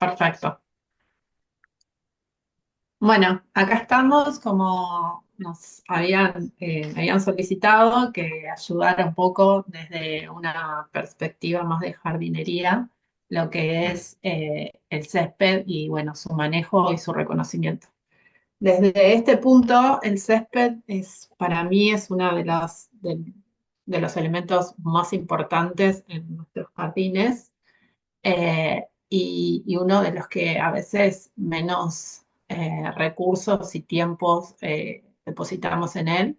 Perfecto. Bueno, acá estamos como nos habían solicitado que ayudara un poco desde una perspectiva más de jardinería, lo que es el césped y bueno, su manejo y su reconocimiento. Desde este punto, el césped para mí es uno de los elementos más importantes en nuestros jardines y uno de los que a veces menos recursos y tiempos depositamos en él.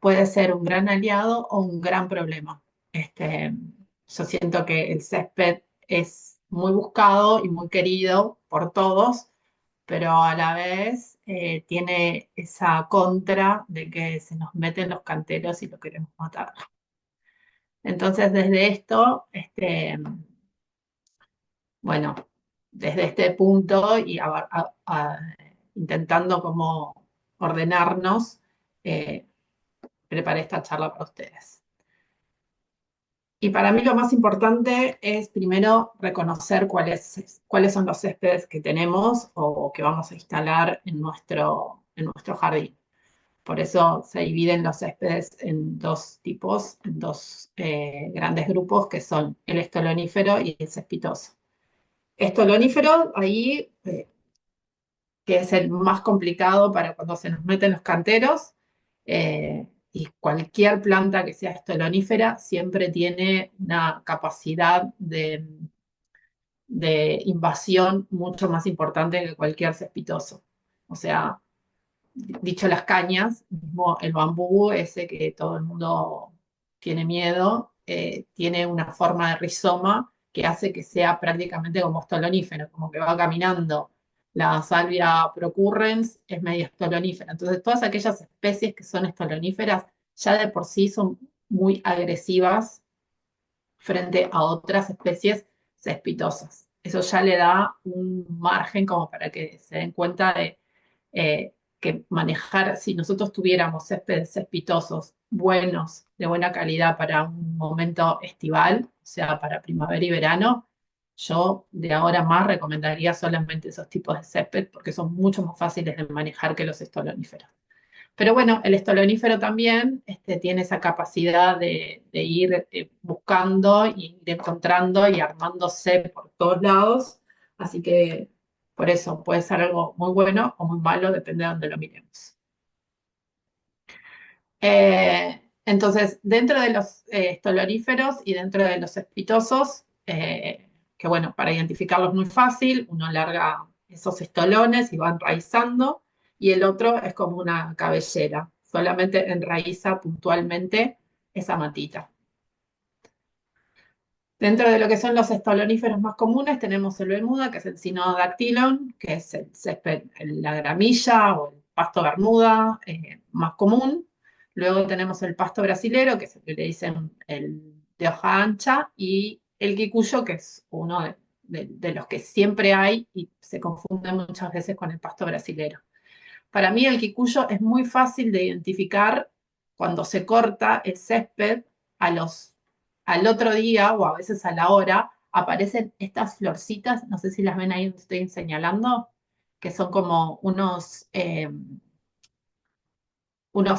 Puede ser un gran aliado o un gran problema. Yo siento que el césped es muy buscado y muy querido por todos, pero a la vez tiene esa contra de que se nos meten los canteros y lo queremos matar. Entonces, desde esto, bueno, desde este punto y intentando como ordenarnos, eh, preparé esta charla para ustedes. Y para mí lo más importante es primero reconocer cuáles son los céspedes que tenemos o que vamos a instalar en nuestro jardín. Por eso se dividen los céspedes en dos tipos, en dos grandes grupos que son el estolonífero y el cespitoso. Estolonífero, ahí que es el más complicado para cuando se nos meten los canteros. Y cualquier planta que sea estolonífera siempre tiene una capacidad de invasión mucho más importante que cualquier cespitoso. O sea, dicho las cañas, mismo el bambú, ese que todo el mundo tiene miedo, tiene una forma de rizoma que hace que sea prácticamente como estolonífero, como que va caminando. La salvia procurrens es medio estolonífera. Entonces, todas aquellas especies que son estoloníferas ya de por sí son muy agresivas frente a otras especies cespitosas. Eso ya le da un margen como para que se den cuenta de que manejar, si nosotros tuviéramos céspedes cespitosos buenos, de buena calidad para un momento estival, o sea, para primavera y verano, yo de ahora más recomendaría solamente esos tipos de césped porque son mucho más fáciles de manejar que los estoloníferos. Pero bueno, el estolonífero también tiene esa capacidad de ir buscando y ir encontrando y armándose por todos lados. Así que por eso puede ser algo muy bueno o muy malo, depende de dónde lo miremos. Entonces, dentro de los estoloníferos y dentro de los espitosos, que bueno, para identificarlos es muy fácil, uno larga esos estolones y va enraizando, y el otro es como una cabellera, solamente enraiza puntualmente esa matita. Dentro de lo que son los estoloníferos más comunes, tenemos el bermuda, que es el Cynodactylon, que es el césped, la gramilla o el pasto bermuda más común. Luego tenemos el pasto brasilero, que es el que le dicen el de hoja ancha, y el quicuyo, que es uno de los que siempre hay y se confunde muchas veces con el pasto brasilero. Para mí el quicuyo es muy fácil de identificar cuando se corta el césped a al otro día o a veces a la hora, aparecen estas florcitas, no sé si las ven ahí donde estoy señalando, que son como unos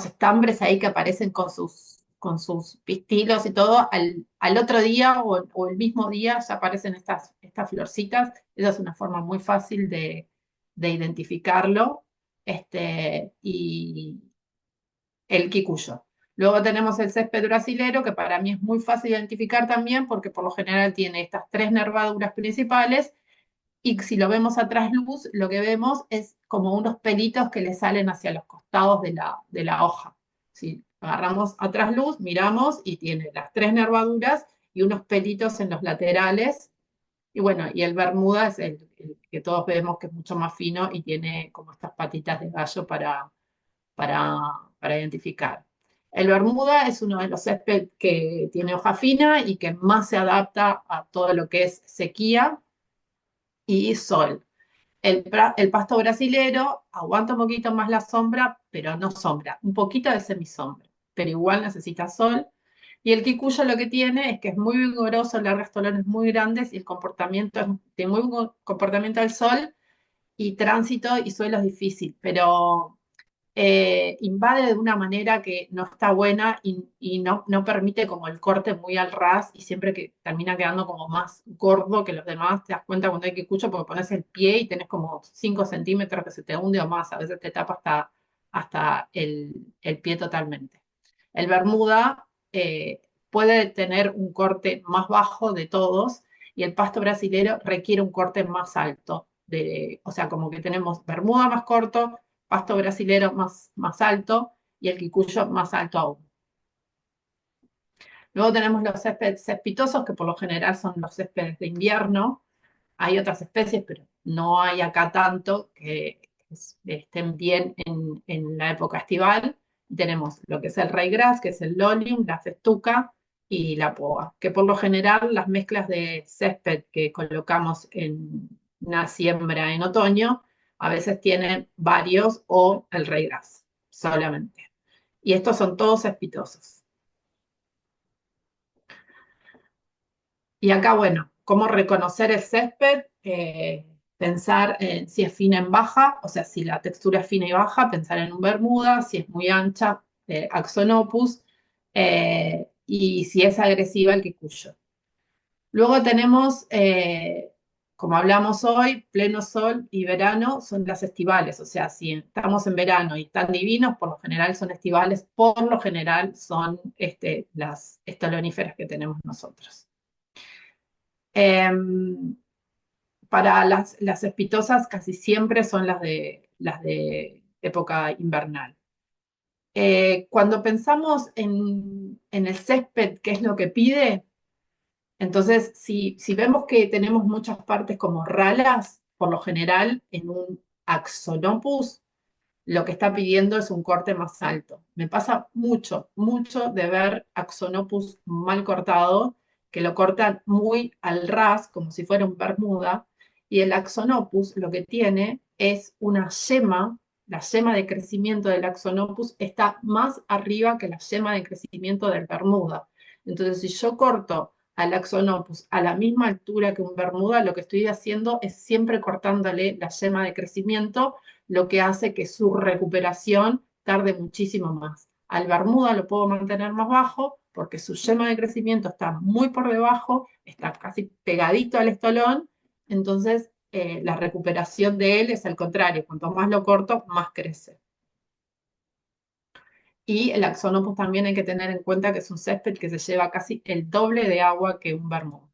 estambres ahí que aparecen con sus pistilos y todo. Al otro día o el mismo día ya aparecen estas florcitas. Esa es una forma muy fácil de identificarlo. Y el quicuyo. Luego tenemos el césped brasilero, que para mí es muy fácil de identificar también, porque por lo general tiene estas tres nervaduras principales, y si lo vemos a trasluz, lo que vemos es como unos pelitos que le salen hacia los costados de la hoja. Si agarramos a trasluz, miramos y tiene las tres nervaduras y unos pelitos en los laterales. Y bueno, y el bermuda es el que todos vemos que es mucho más fino y tiene como estas patitas de gallo para, para identificar. El bermuda es uno de los césped que tiene hoja fina y que más se adapta a todo lo que es sequía y sol. El pasto brasilero aguanta un poquito más la sombra, pero no sombra, un poquito de semisombra, pero igual necesita sol. Y el kikuyo lo que tiene es que es muy vigoroso, larga estolones muy grandes y el comportamiento es de muy buen comportamiento al sol y tránsito y suelo es difícil, pero invade de una manera que no está buena y no permite como el corte muy al ras y siempre que termina quedando como más gordo que los demás, te das cuenta cuando hay kikuyo porque pones el pie y tenés como 5 centímetros que se te hunde o más, a veces te tapa hasta el pie totalmente. El Bermuda puede tener un corte más bajo de todos y el pasto brasilero requiere un corte más alto. O sea, como que tenemos Bermuda más corto, pasto brasilero más alto y el quicuyo más alto aún. Luego tenemos los céspedes cespitosos, que por lo general son los céspedes de invierno. Hay otras especies, pero no hay acá tanto que estén bien en la época estival. Tenemos lo que es el raygrass, que es el lolium, la festuca y la poa, que por lo general las mezclas de césped que colocamos en una siembra en otoño a veces tienen varios o el raygrass solamente. Y estos son todos cespitosos. Y acá, bueno, cómo reconocer el césped, pensar en si es fina en baja, o sea, si la textura es fina y baja, pensar en un bermuda, si es muy ancha, axonopus, y si es agresiva, el kikuyo. Luego tenemos, como hablamos hoy, pleno sol y verano son las estivales, o sea, si estamos en verano y están divinos, por lo general son estivales, por lo general son las estoloníferas que tenemos nosotros. Para las espitosas casi siempre son las de época invernal. Cuando pensamos en el césped, ¿qué es lo que pide? Entonces, si vemos que tenemos muchas partes como ralas, por lo general en un axonopus, lo que está pidiendo es un corte más alto. Me pasa mucho, mucho de ver axonopus mal cortado, que lo cortan muy al ras, como si fuera un bermuda, y el axonopus lo que tiene es una yema, la yema de crecimiento del axonopus está más arriba que la yema de crecimiento del bermuda. Entonces, si yo corto al axonopus a la misma altura que un bermuda, lo que estoy haciendo es siempre cortándole la yema de crecimiento, lo que hace que su recuperación tarde muchísimo más. Al bermuda lo puedo mantener más bajo porque su yema de crecimiento está muy por debajo, está casi pegadito al estolón, entonces la recuperación de él es al contrario, cuanto más lo corto, más crece. Y el axonopus también hay que tener en cuenta que es un césped que se lleva casi el doble de agua que un bermuda.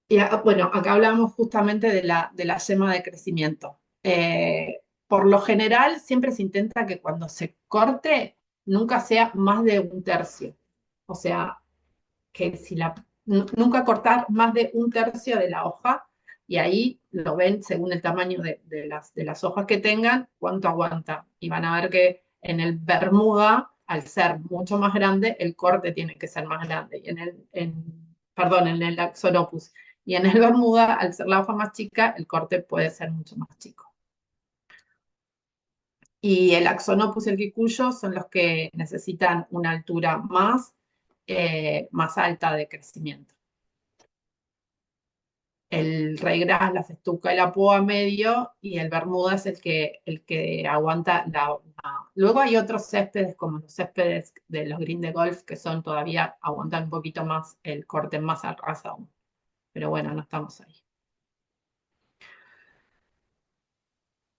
Y bueno, acá hablamos justamente de la yema de crecimiento. Por lo general, siempre se intenta que cuando se corte, nunca sea más de un tercio. O sea, que nunca cortar más de un tercio de la hoja, y ahí lo ven según el tamaño de las hojas que tengan, cuánto aguanta. Y van a ver que en el Bermuda, al ser mucho más grande, el corte tiene que ser más grande. Y perdón, en el Axolopus. Y en el Bermuda, al ser la hoja más chica, el corte puede ser mucho más chico. Y el Axonopus y el Kikuyo son los que necesitan una altura más alta de crecimiento. El raygrass, la festuca y la poa medio, y el bermuda es el que aguanta Luego hay otros céspedes, como los céspedes de los green de golf, que son todavía, aguantan un poquito más el corte más al ras aún. Pero bueno, no estamos ahí.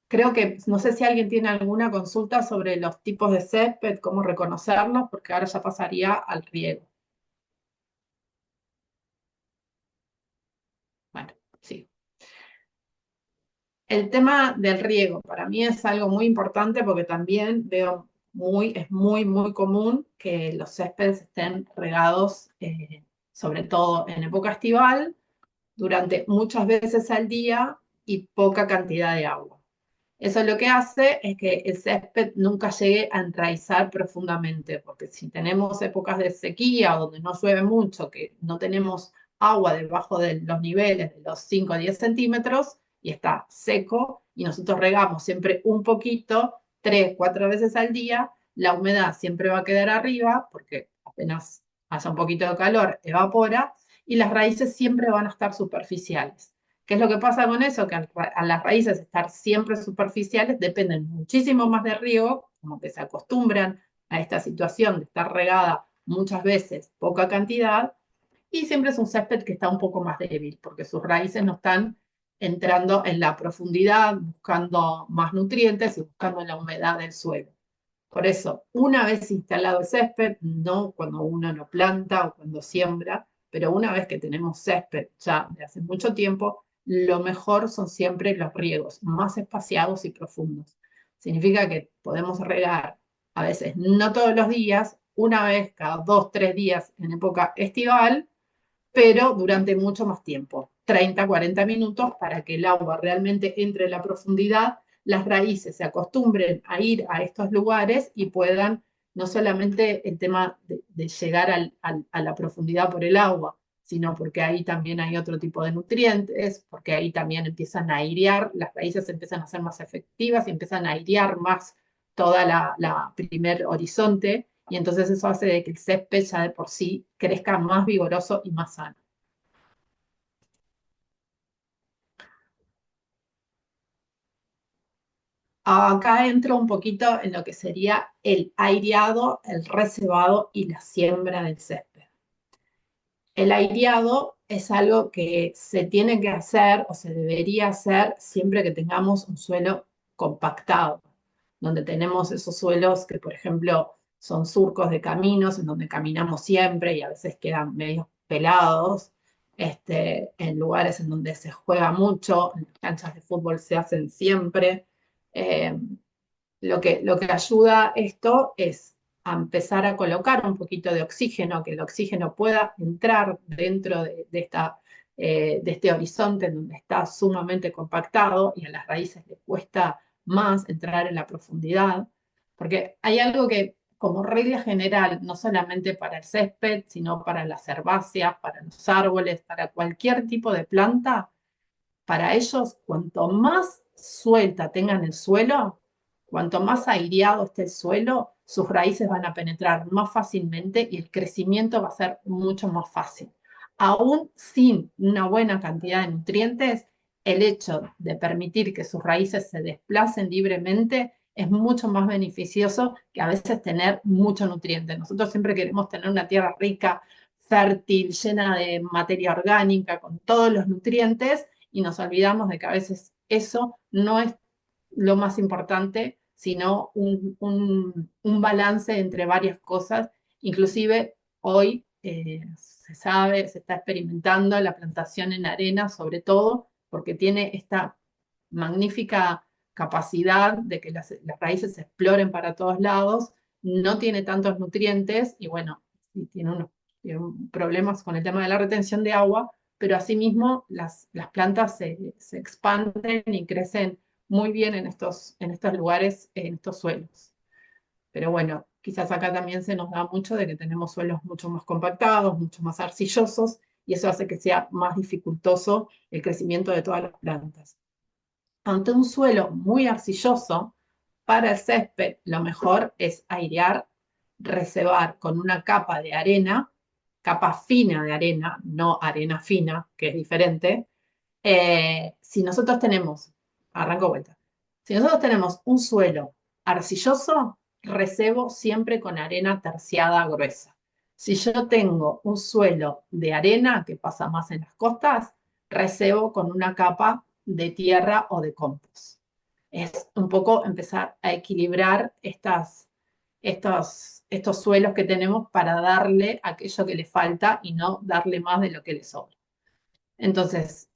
Creo que, no sé si alguien tiene alguna consulta sobre los tipos de césped, cómo reconocerlos, porque ahora ya pasaría al riego. Bueno, sí. El tema del riego para mí es algo muy importante porque también es muy, muy común que los céspedes estén regados, sobre todo en época estival, durante muchas veces al día y poca cantidad de agua. Eso lo que hace es que el césped nunca llegue a enraizar profundamente, porque si tenemos épocas de sequía donde no llueve mucho, que no tenemos agua debajo de los niveles de los 5 o 10 centímetros y está seco, y nosotros regamos siempre un poquito, 3, 4 veces al día, la humedad siempre va a quedar arriba, porque apenas haya un poquito de calor, evapora, y las raíces siempre van a estar superficiales. ¿Qué es lo que pasa con eso? Que a las raíces estar siempre superficiales dependen muchísimo más de riego, como que se acostumbran a esta situación de estar regada muchas veces, poca cantidad, y siempre es un césped que está un poco más débil, porque sus raíces no están entrando en la profundidad, buscando más nutrientes y buscando la humedad del suelo. Por eso, una vez instalado el césped, no cuando uno lo planta o cuando siembra, pero una vez que tenemos césped ya de hace mucho tiempo, lo mejor son siempre los riegos más espaciados y profundos. Significa que podemos regar a veces no todos los días, una vez cada 2, 3 días en época estival, pero durante mucho más tiempo, 30, 40 minutos, para que el agua realmente entre en la profundidad, las raíces se acostumbren a ir a estos lugares y puedan, no solamente el tema de llegar a la profundidad por el agua, sino porque ahí también hay otro tipo de nutrientes, porque ahí también empiezan a airear, las raíces empiezan a ser más efectivas y empiezan a airear más toda la primer horizonte, y entonces eso hace de que el césped ya de por sí crezca más vigoroso y más sano. Acá entro un poquito en lo que sería el aireado, el recebado y la siembra del césped. El aireado es algo que se tiene que hacer o se debería hacer siempre que tengamos un suelo compactado, donde tenemos esos suelos que, por ejemplo, son surcos de caminos en donde caminamos siempre y a veces quedan medio pelados, en lugares en donde se juega mucho, en las canchas de fútbol se hacen siempre. Eh, lo que ayuda esto es a empezar a colocar un poquito de oxígeno, que el oxígeno pueda entrar dentro de este horizonte en donde está sumamente compactado y a las raíces les cuesta más entrar en la profundidad, porque hay algo que como regla general, no solamente para el césped, sino para las herbáceas, para los árboles, para cualquier tipo de planta, para ellos, cuanto más suelta tengan el suelo, cuanto más aireado esté el suelo, sus raíces van a penetrar más fácilmente y el crecimiento va a ser mucho más fácil. Aún sin una buena cantidad de nutrientes, el hecho de permitir que sus raíces se desplacen libremente es mucho más beneficioso que a veces tener mucho nutriente. Nosotros siempre queremos tener una tierra rica, fértil, llena de materia orgánica, con todos los nutrientes, y nos olvidamos de que a veces eso no es lo más importante, sino un balance entre varias cosas. Inclusive hoy se sabe, se está experimentando la plantación en arena, sobre todo porque tiene esta magnífica capacidad de que las raíces se exploren para todos lados, no tiene tantos nutrientes y bueno, tiene problemas con el tema de la retención de agua, pero asimismo las plantas se expanden y crecen muy bien en estos lugares, en estos suelos. Pero bueno, quizás acá también se nos da mucho de que tenemos suelos mucho más compactados, mucho más arcillosos, y eso hace que sea más dificultoso el crecimiento de todas las plantas. Ante un suelo muy arcilloso, para el césped lo mejor es airear, reservar con una capa de arena, capa fina de arena, no arena fina, que es diferente. Si nosotros tenemos, arranco vuelta, si nosotros tenemos un suelo arcilloso, recebo siempre con arena terciada gruesa. Si yo tengo un suelo de arena, que pasa más en las costas, recebo con una capa de tierra o de compost. Es un poco empezar a equilibrar estos suelos que tenemos para darle aquello que le falta y no darle más de lo que le sobra. Entonces,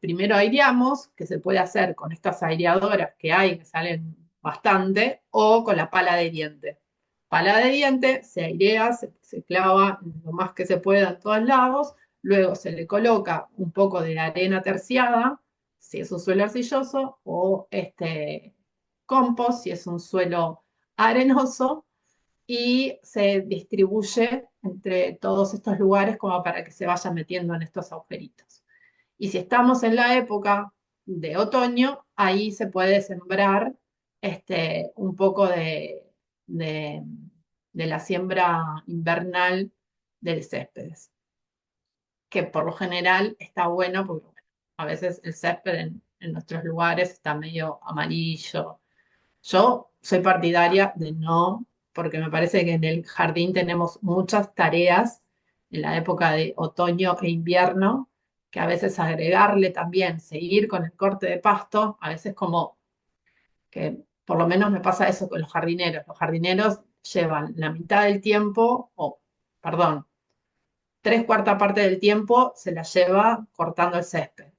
primero aireamos, que se puede hacer con estas aireadoras que hay, que salen bastante, o con la pala de diente. Pala de diente, se airea, se clava lo más que se pueda en todos lados, luego se le coloca un poco de arena terciada, si es un suelo arcilloso, o compost, si es un suelo arenoso, y se distribuye entre todos estos lugares como para que se vaya metiendo en estos agujeritos. Y si estamos en la época de otoño, ahí se puede sembrar un poco de, de la siembra invernal del céspedes, que por lo general está bueno porque bueno, a veces el césped en nuestros lugares está medio amarillo. Yo soy partidaria de no, porque me parece que en el jardín tenemos muchas tareas en la época de otoño e invierno, que a veces agregarle también, seguir con el corte de pasto, a veces como que por lo menos me pasa eso con los jardineros. Los jardineros llevan la mitad del tiempo, o perdón, tres cuartas partes del tiempo se la lleva cortando el césped.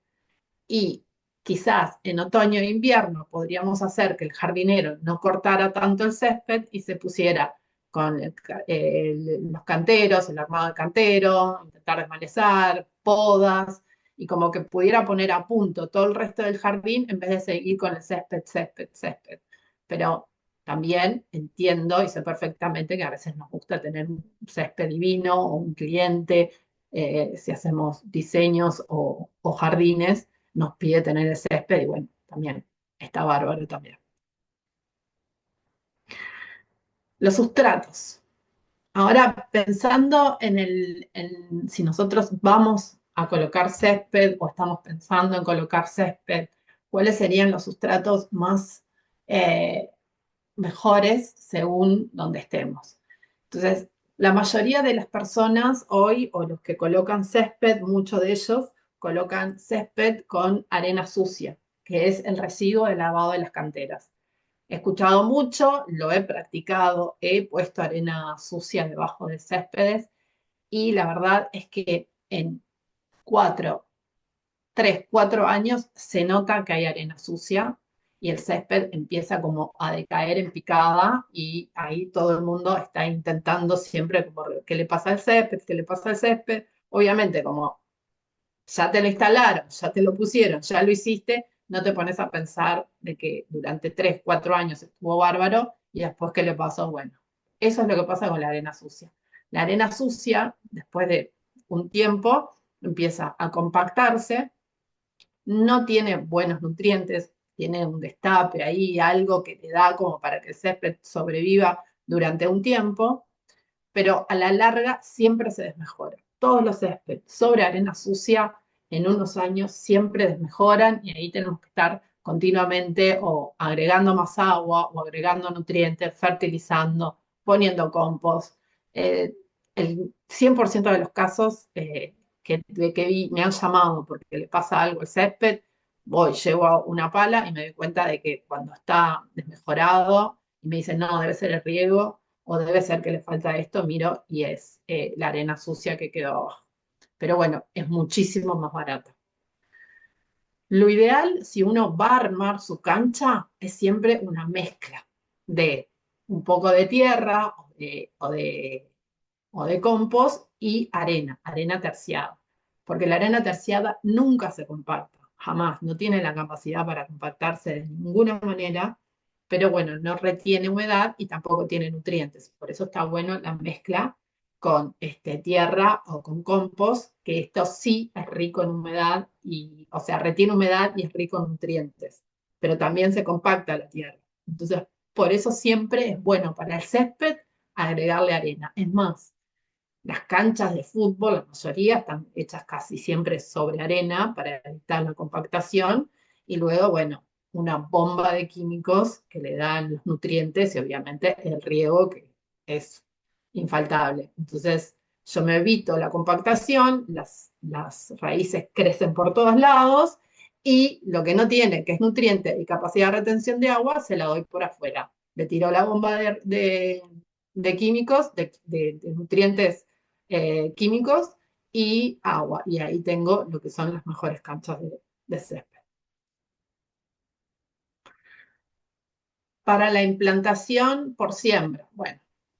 Y quizás en otoño e invierno podríamos hacer que el jardinero no cortara tanto el césped y se pusiera con los canteros, el armado de cantero, intentar desmalezar, podas, y como que pudiera poner a punto todo el resto del jardín en vez de seguir con el césped, césped, césped. Pero también entiendo y sé perfectamente que a veces nos gusta tener un césped divino o un cliente, si hacemos diseños o jardines nos pide tener el césped y bueno, también está bárbaro también. Los sustratos. Ahora pensando en si nosotros vamos a colocar césped o estamos pensando en colocar césped, ¿cuáles serían los sustratos más eh, mejores según donde estemos? Entonces, la mayoría de las personas hoy, o los que colocan césped, muchos de ellos colocan césped con arena sucia, que es el residuo de lavado de las canteras. He escuchado mucho, lo he practicado, he puesto arena sucia debajo de céspedes y la verdad es que en 4 3 4 años se nota que hay arena sucia y el césped empieza como a decaer en picada y ahí todo el mundo está intentando siempre como, ¿qué le pasa al césped? ¿Qué le pasa al césped? Obviamente como ya te lo instalaron, ya te lo pusieron, ya lo hiciste, no te pones a pensar de que durante 3 4 años estuvo bárbaro y después qué le pasó. Bueno, eso es lo que pasa con la arena sucia. La arena sucia, después de un tiempo, empieza a compactarse, no tiene buenos nutrientes, tiene un destape ahí, algo que le da como para que el césped sobreviva durante un tiempo, pero a la larga siempre se desmejora. Todos los céspedes sobre arena sucia en unos años siempre desmejoran y ahí tenemos que estar continuamente o agregando más agua o agregando nutrientes, fertilizando, poniendo compost. El 100% de los casos que vi me han llamado porque le pasa algo al césped, voy, llevo una pala y me doy cuenta de que cuando está desmejorado y me dicen, no, debe ser el riego o debe ser que le falta esto, miro y es la arena sucia que quedó abajo. Pero bueno, es muchísimo más barato. Lo ideal, si uno va a armar su cancha, es siempre una mezcla de un poco de tierra o de compost y arena, arena terciada. Porque la arena terciada nunca se compacta, jamás, no tiene la capacidad para compactarse de ninguna manera, pero bueno, no retiene humedad y tampoco tiene nutrientes. Por eso está bueno la mezcla con tierra o con compost, que esto sí es rico en humedad, y, o sea, retiene humedad y es rico en nutrientes, pero también se compacta la tierra. Entonces, por eso siempre es bueno para el césped agregarle arena. Es más, las canchas de fútbol, la mayoría están hechas casi siempre sobre arena para evitar la compactación y luego, bueno, una bomba de químicos que le dan los nutrientes y obviamente el riego que es infaltable. Entonces, yo me evito la compactación, las raíces crecen por todos lados y lo que no tiene, que es nutriente y capacidad de retención de agua, se la doy por afuera. Le tiro la bomba de químicos, de nutrientes químicos y agua. Y ahí tengo lo que son las mejores canchas de césped. Para la implantación por siembra, bueno,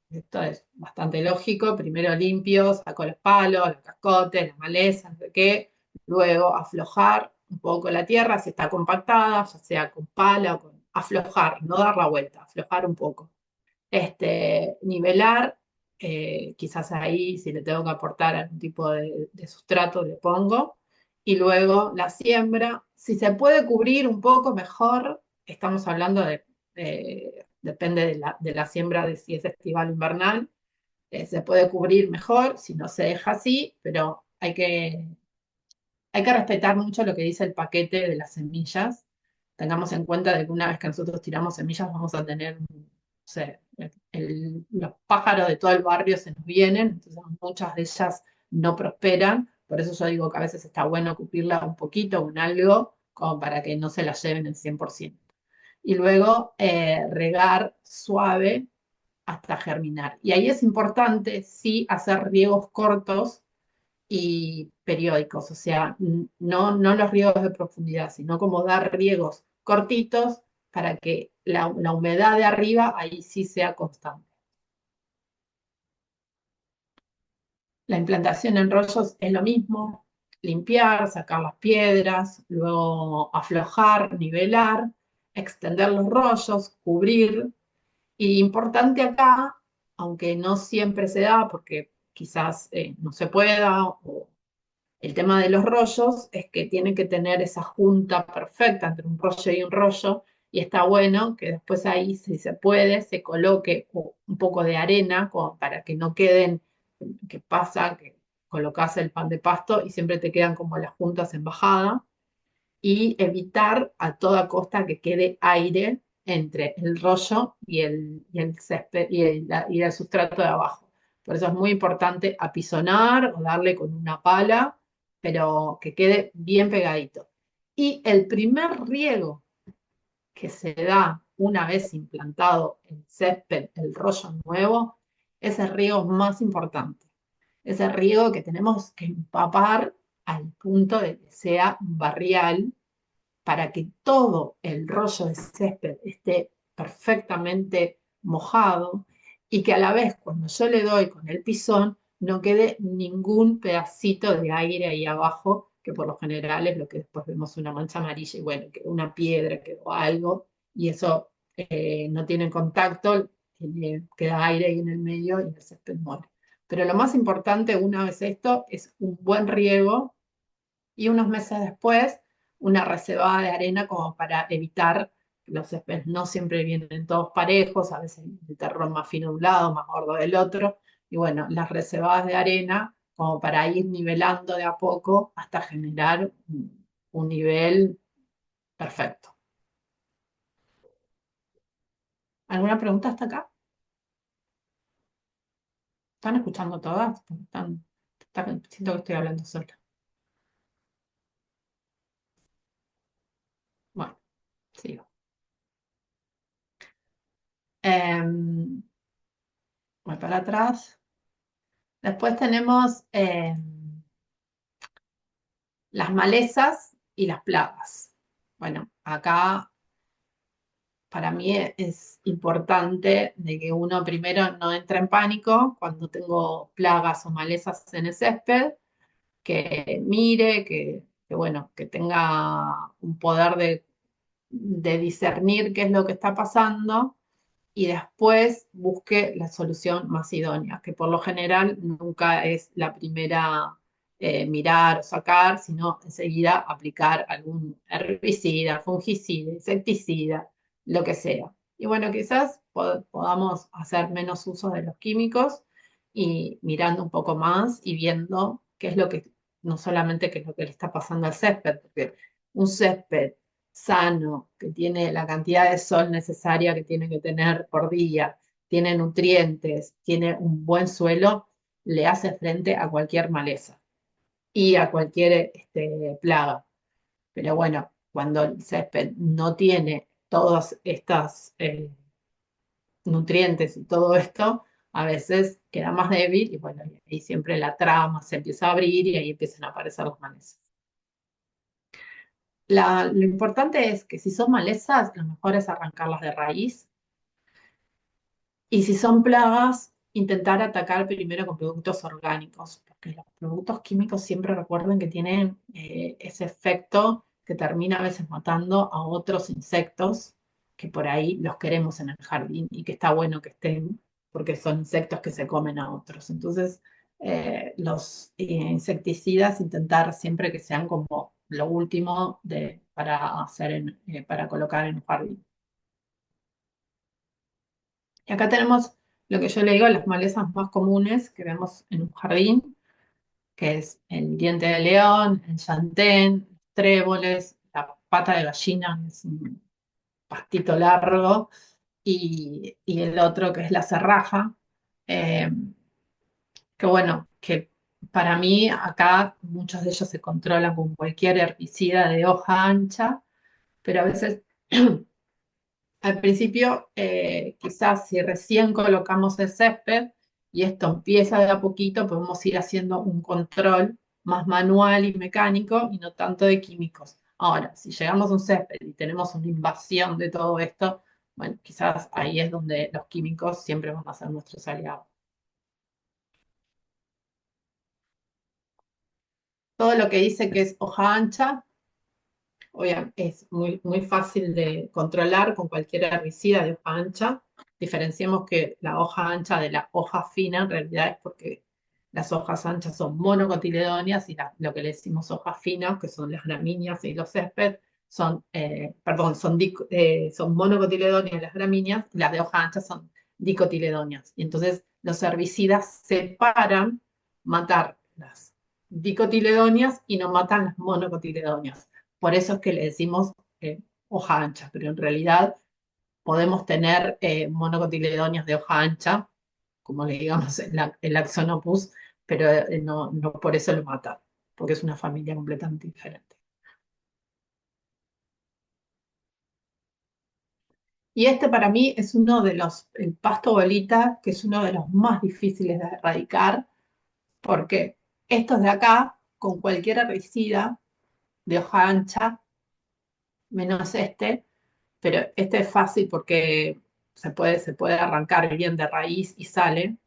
esto es bastante lógico. Primero limpio, saco los palos, los cascotes, las malezas, no sé qué. Luego aflojar un poco la tierra, si está compactada, ya sea con pala o con aflojar, no dar la vuelta, aflojar un poco. Nivelar, quizás ahí si le tengo que aportar algún tipo de sustrato le pongo, y luego la siembra, si se puede cubrir un poco mejor, estamos hablando de depende de la siembra, de si es estival o invernal. Se puede cubrir mejor si no se deja así, pero hay que respetar mucho lo que dice el paquete de las semillas. Tengamos en cuenta de que una vez que nosotros tiramos semillas vamos a tener, no sé, los pájaros de todo el barrio se nos vienen, entonces muchas de ellas no prosperan. Por eso yo digo que a veces está bueno cubrirla un poquito con algo, como para que no se la lleven el 100%. Y luego regar suave hasta germinar. Y ahí es importante, sí, hacer riegos cortos y periódicos, o sea, no los riegos de profundidad, sino como dar riegos cortitos para que la humedad de arriba ahí sí sea constante. La implantación en rollos es lo mismo, limpiar, sacar las piedras, luego aflojar, nivelar, extender los rollos, cubrir. Y importante acá, aunque no siempre se da porque quizás no se pueda o el tema de los rollos es que tienen que tener esa junta perfecta entre un rollo y un rollo, y está bueno que después ahí, si se puede, se coloque un poco de arena como para que no queden, que pasa, que colocas el pan de pasto y siempre te quedan como las juntas en bajada, y evitar a toda costa que quede aire entre el rollo y el césped y el sustrato de abajo. Por eso es muy importante apisonar o darle con una pala, pero que quede bien pegadito. Y el primer riego que se da una vez implantado el césped, el rollo nuevo, es el riego más importante. Es el riego que tenemos que empapar al punto de que sea barrial para que todo el rollo de césped esté perfectamente mojado y que a la vez cuando yo le doy con el pisón no quede ningún pedacito de aire ahí abajo, que por lo general es lo que después vemos una mancha amarilla y bueno, quedó una piedra, quedó algo, y eso no tiene contacto, queda aire ahí en el medio y el césped muere. Pero lo más importante una vez esto es un buen riego y unos meses después una reservada de arena como para evitar que los céspedes no siempre vienen todos parejos, a veces el terrón más fino de un lado, más gordo del otro, y bueno, las reservadas de arena como para ir nivelando de a poco hasta generar un nivel perfecto. ¿Alguna pregunta hasta acá? ¿Están escuchando todas? Siento que estoy hablando sola. Bueno, sigo. Voy para atrás. Después tenemos las malezas y las plagas. Bueno, acá para mí es importante de que uno primero no entre en pánico cuando tengo plagas o malezas en el césped, que mire, bueno, que tenga un poder de discernir qué es lo que está pasando y después busque la solución más idónea, que por lo general nunca es la primera mirar o sacar, sino enseguida aplicar algún herbicida, fungicida, insecticida, lo que sea. Y bueno, quizás podamos hacer menos uso de los químicos y mirando un poco más y viendo qué es lo que, no solamente qué es lo que le está pasando al césped, porque un césped sano, que tiene la cantidad de sol necesaria que tiene que tener por día, tiene nutrientes, tiene un buen suelo, le hace frente a cualquier maleza y a cualquier plaga. Pero bueno, cuando el césped no tiene todos estos nutrientes y todo esto, a veces queda más débil y bueno, y siempre la trama se empieza a abrir y ahí empiezan a aparecer las malezas. Lo importante es que si son malezas, lo mejor es arrancarlas de raíz. Y si son plagas, intentar atacar primero con productos orgánicos, porque los productos químicos siempre recuerden que tienen ese efecto que termina a veces matando a otros insectos que por ahí los queremos en el jardín y que está bueno que estén, porque son insectos que se comen a otros. Entonces, los insecticidas intentar siempre que sean como lo último para hacer para colocar en un jardín. Y acá tenemos lo que yo le digo, las malezas más comunes que vemos en un jardín, que es el diente de león, el llantén, tréboles, la pata de gallina, que es un pastito largo, y el otro que es la cerraja, eh, que bueno, que para mí acá muchos de ellos se controlan con cualquier herbicida de hoja ancha, pero a veces al principio, quizás si recién colocamos el césped y esto empieza de a poquito, podemos ir haciendo un control más manual y mecánico y no tanto de químicos. Ahora, si llegamos a un césped y tenemos una invasión de todo esto, bueno, quizás ahí es donde los químicos siempre van a ser nuestros aliados. Todo lo que dice que es hoja ancha, es muy fácil de controlar con cualquier herbicida de hoja ancha. Diferenciemos que la hoja ancha de la hoja fina en realidad es porque las hojas anchas son monocotiledóneas y lo que le decimos hojas finas, que son las gramíneas y los césped, perdón, son monocotiledóneas las gramíneas, y las de hoja ancha son dicotiledóneas. Y entonces los herbicidas separan matar las dicotiledóneas y no matan las monocotiledóneas. Por eso es que le decimos hoja ancha, pero en realidad podemos tener monocotiledóneas de hoja ancha, como le digamos el Axonopus, pero no por eso lo mata, porque es una familia completamente diferente. Y este para mí es el pasto bolita, que es uno de los más difíciles de erradicar, porque estos de acá, con cualquier herbicida de hoja ancha, menos pero este es fácil porque se puede arrancar bien de raíz y sale.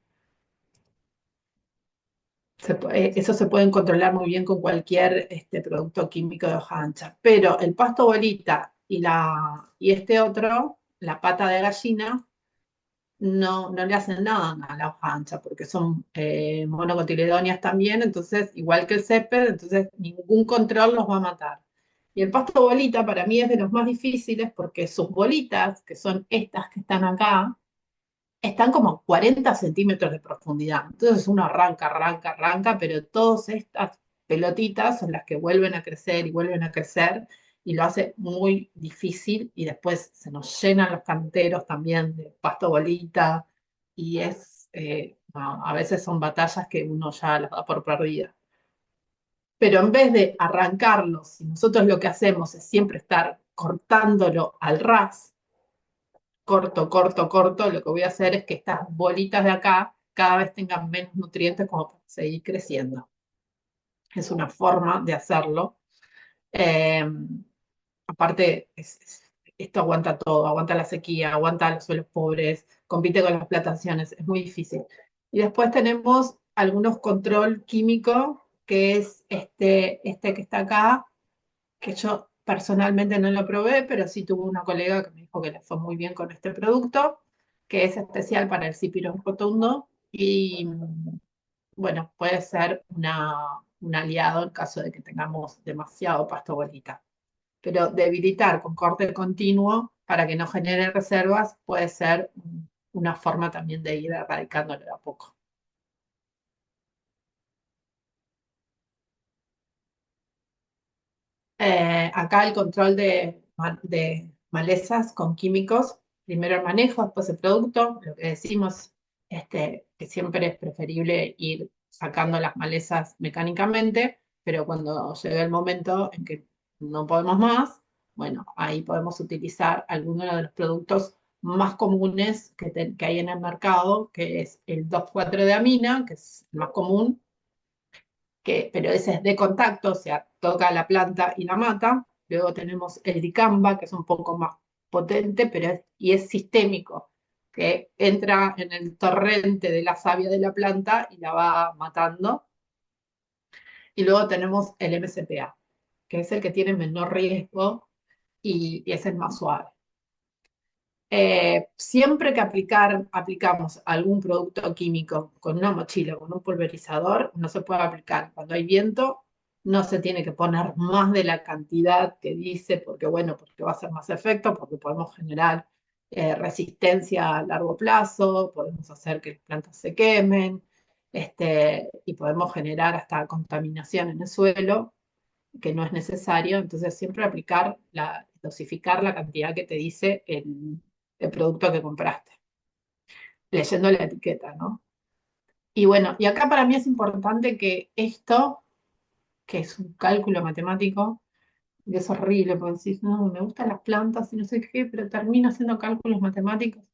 Eso se pueden controlar muy bien con cualquier producto químico de hoja ancha. Pero el pasto bolita y este otro, la pata de gallina, no le hacen nada a la hoja ancha porque son monocotiledóneas también, entonces, igual que el césped, entonces ningún control los va a matar. Y el pasto bolita para mí es de los más difíciles porque sus bolitas, que son estas que están acá, están como a 40 centímetros de profundidad. Entonces uno arranca, pero todas estas pelotitas son las que vuelven a crecer y vuelven a crecer y lo hace muy difícil y después se nos llenan los canteros también de pasto bolita y no, a veces son batallas que uno ya las da por perdida. Pero en vez de arrancarlos, si nosotros lo que hacemos es siempre estar cortándolo al ras, corto, lo que voy a hacer es que estas bolitas de acá cada vez tengan menos nutrientes como para seguir creciendo. Es una forma de hacerlo. Eh, Aparte, esto aguanta todo, aguanta la sequía, aguanta los suelos pobres, compite con las plantaciones, es muy difícil. Y después tenemos algunos control químico, que es este que está acá, que yo personalmente no lo probé, pero sí tuve una colega que me dijo que le fue muy bien con este producto, que es especial para el cipirón rotundo y bueno, puede ser un aliado en caso de que tengamos demasiado pasto bolita. Pero debilitar con corte continuo para que no genere reservas puede ser una forma también de ir erradicándolo de a poco. Acá el control de malezas con químicos, primero el manejo, después el producto, lo que decimos, que siempre es preferible ir sacando las malezas mecánicamente, pero cuando llega el momento en que no podemos más, bueno, ahí podemos utilizar alguno de los productos más comunes que hay en el mercado, que es el 2,4 de amina, que es el más común, pero ese es de contacto, o sea, toca la planta y la mata. Luego tenemos el dicamba, que es un poco más potente, y es sistémico, que entra en el torrente de la savia de la planta y la va matando. Y luego tenemos el MCPA, que es el que tiene menor riesgo y es el más suave. Siempre que aplicamos algún producto químico con una mochila, con un pulverizador, no se puede aplicar. Cuando hay viento, no se tiene que poner más de la cantidad que dice, porque bueno, porque va a hacer más efecto, porque podemos generar resistencia a largo plazo, podemos hacer que las plantas se quemen, y podemos generar hasta contaminación en el suelo, que no es necesario. Entonces, siempre dosificar la cantidad que te dice el producto que compraste, leyendo la etiqueta, ¿no? Y bueno, y acá para mí es importante que esto, que es un cálculo matemático, y es horrible, porque decís, no, me gustan las plantas y no sé qué, pero termino haciendo cálculos matemáticos.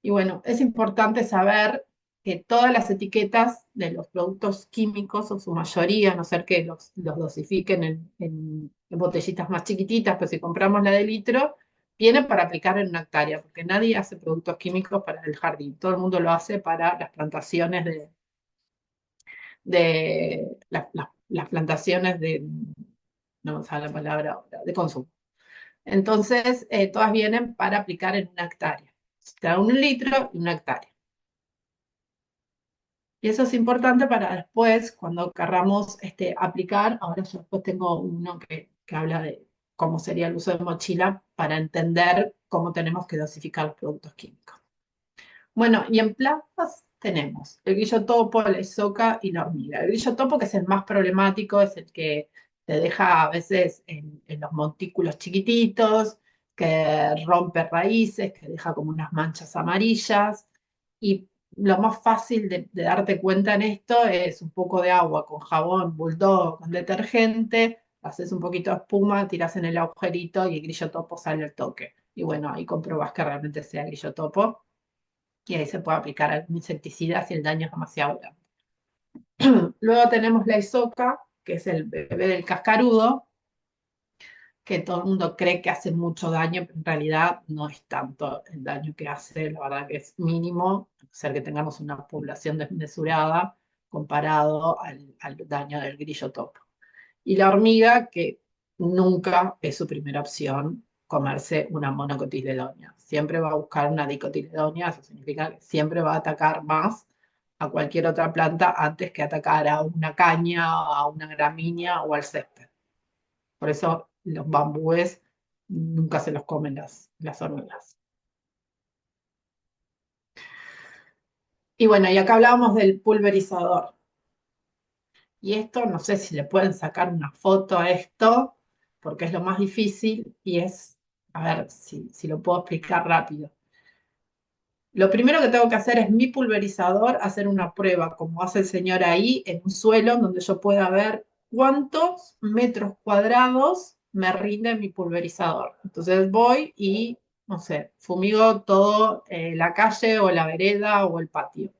Y bueno, es importante saber que todas las etiquetas de los productos químicos, o su mayoría, a no ser que los dosifiquen en botellitas más chiquititas, pero si compramos la de litro, viene para aplicar en una hectárea, porque nadie hace productos químicos para el jardín, todo el mundo lo hace para las plantaciones las plantaciones no me sale la palabra ahora, de consumo. Entonces, todas vienen para aplicar en una hectárea. Te da 1 litro y una hectárea. Y eso es importante para después, cuando querramos aplicar, ahora yo después tengo uno que habla de cómo sería el uso de mochila para entender cómo tenemos que dosificar los productos químicos. Bueno, y en plantas tenemos el grillo topo, la isoca y la hormiga. El grillo topo, que es el más problemático, es el que te deja a veces en los montículos chiquititos, que rompe raíces, que deja como unas manchas amarillas. Y lo más fácil de darte cuenta en esto es un poco de agua con jabón, bulldog, con detergente, haces un poquito de espuma, tiras en el agujerito y el grillo topo sale al toque. Y bueno, ahí comprobás que realmente sea grillo topo y ahí se puede aplicar algún insecticida si el daño es demasiado grande. Luego tenemos la isoca, que es el bebé del cascarudo, que todo el mundo cree que hace mucho daño, pero en realidad no es tanto el daño que hace, la verdad que es mínimo, a no ser que tengamos una población desmesurada comparado al daño del grillo topo. Y la hormiga, que nunca es su primera opción comerse una monocotiledonia. Siempre va a buscar una dicotiledonia, eso significa que siempre va a atacar más a cualquier otra planta antes que atacar a una caña, a una gramínea o al césped. Por eso los bambúes nunca se los comen las hormigas. Y bueno, y acá hablábamos del pulverizador. Y esto, no sé si le pueden sacar una foto a esto, porque es lo más difícil y es, a ver si lo puedo explicar rápido. Lo primero que tengo que hacer es mi pulverizador, hacer una prueba, como hace el señor ahí, en un suelo donde yo pueda ver cuántos metros cuadrados me rinde mi pulverizador. Entonces voy y, no sé, fumigo todo la calle o la vereda o el patio.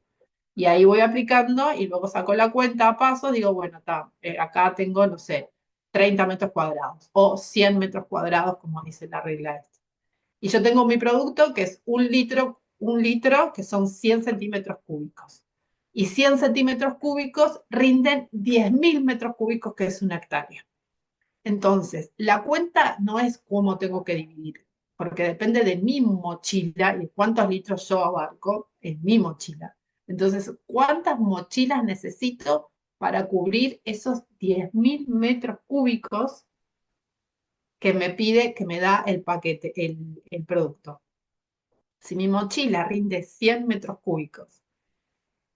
Y ahí voy aplicando y luego saco la cuenta a pasos, digo, bueno, acá tengo, no sé, 30 metros cuadrados o 100 metros cuadrados, como dice la regla esta. Y yo tengo mi producto que es un litro, que son 100 centímetros cúbicos. Y 100 centímetros cúbicos rinden 10.000 metros cúbicos, que es una hectárea. Entonces, la cuenta no es cómo tengo que dividir, porque depende de mi mochila y cuántos litros yo abarco en mi mochila. Entonces, ¿cuántas mochilas necesito para cubrir esos 10.000 metros cúbicos que me pide, que me da el paquete, el producto? Si mi mochila rinde 100 metros cúbicos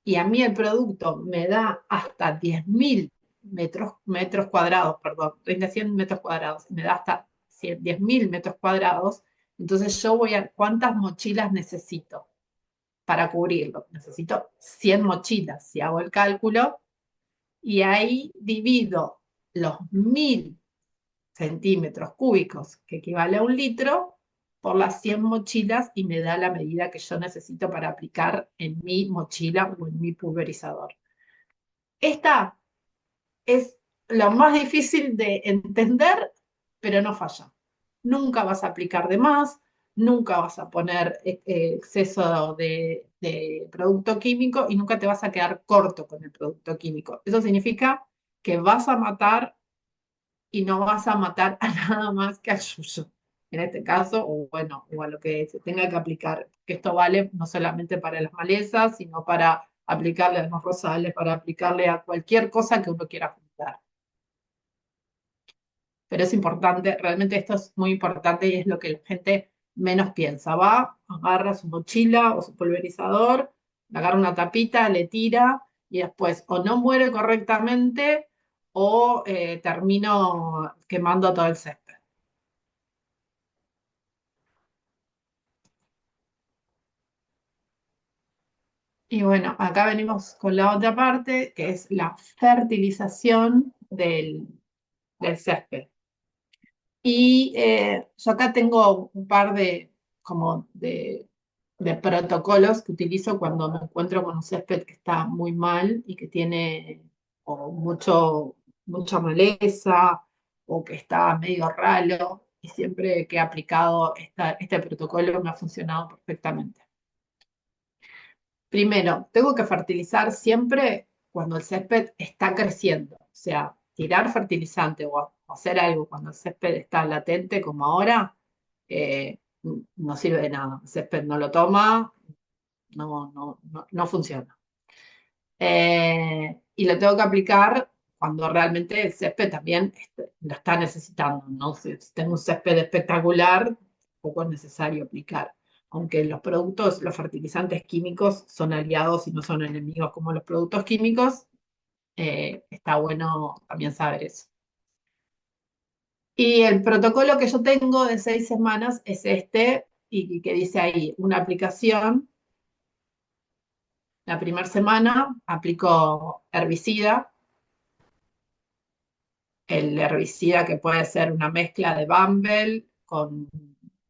y a mí el producto me da hasta 10.000 metros cuadrados, perdón, 100 metros cuadrados, me da hasta 10.000 metros cuadrados, entonces yo voy a cuántas mochilas necesito para cubrirlo. Necesito 100 mochilas, si hago el cálculo, y ahí divido los 1.000 centímetros cúbicos, que equivale a 1 litro, por las 100 mochilas y me da la medida que yo necesito para aplicar en mi mochila o en mi pulverizador. Esta es lo más difícil de entender, pero no falla. Nunca vas a aplicar de más, nunca vas a poner exceso de producto químico y nunca te vas a quedar corto con el producto químico. Eso significa que vas a matar y no vas a matar a nada más que al yuyo, en este caso, o bueno, o a lo que se tenga que aplicar, que esto vale no solamente para las malezas, sino para aplicarle a los rosales, para aplicarle a cualquier cosa que uno quiera juntar. Pero es importante, realmente esto es muy importante y es lo que la gente menos piensa. Va, agarra su mochila o su pulverizador, le agarra una tapita, le tira y después o no muere correctamente o termino quemando todo el césped. Y bueno, acá venimos con la otra parte, que es la fertilización del césped. Y yo acá tengo un par como de protocolos que utilizo cuando me encuentro con un césped que está muy mal y que tiene o mucha maleza o que está medio ralo. Y siempre que he aplicado este protocolo me ha funcionado perfectamente. Primero, tengo que fertilizar siempre cuando el césped está creciendo. O sea, tirar fertilizante o hacer algo cuando el césped está latente, como ahora, no sirve de nada. El césped no lo toma, no funciona. Y lo tengo que aplicar cuando realmente el césped también lo está necesitando, ¿no? Si tengo un césped espectacular, poco es necesario aplicar. Aunque los productos, los fertilizantes químicos son aliados y no son enemigos como los productos químicos, está bueno también saber eso. Y el protocolo que yo tengo de 6 semanas es este, y que dice ahí, una aplicación. La primera semana aplico herbicida, el herbicida que puede ser una mezcla de Bumble con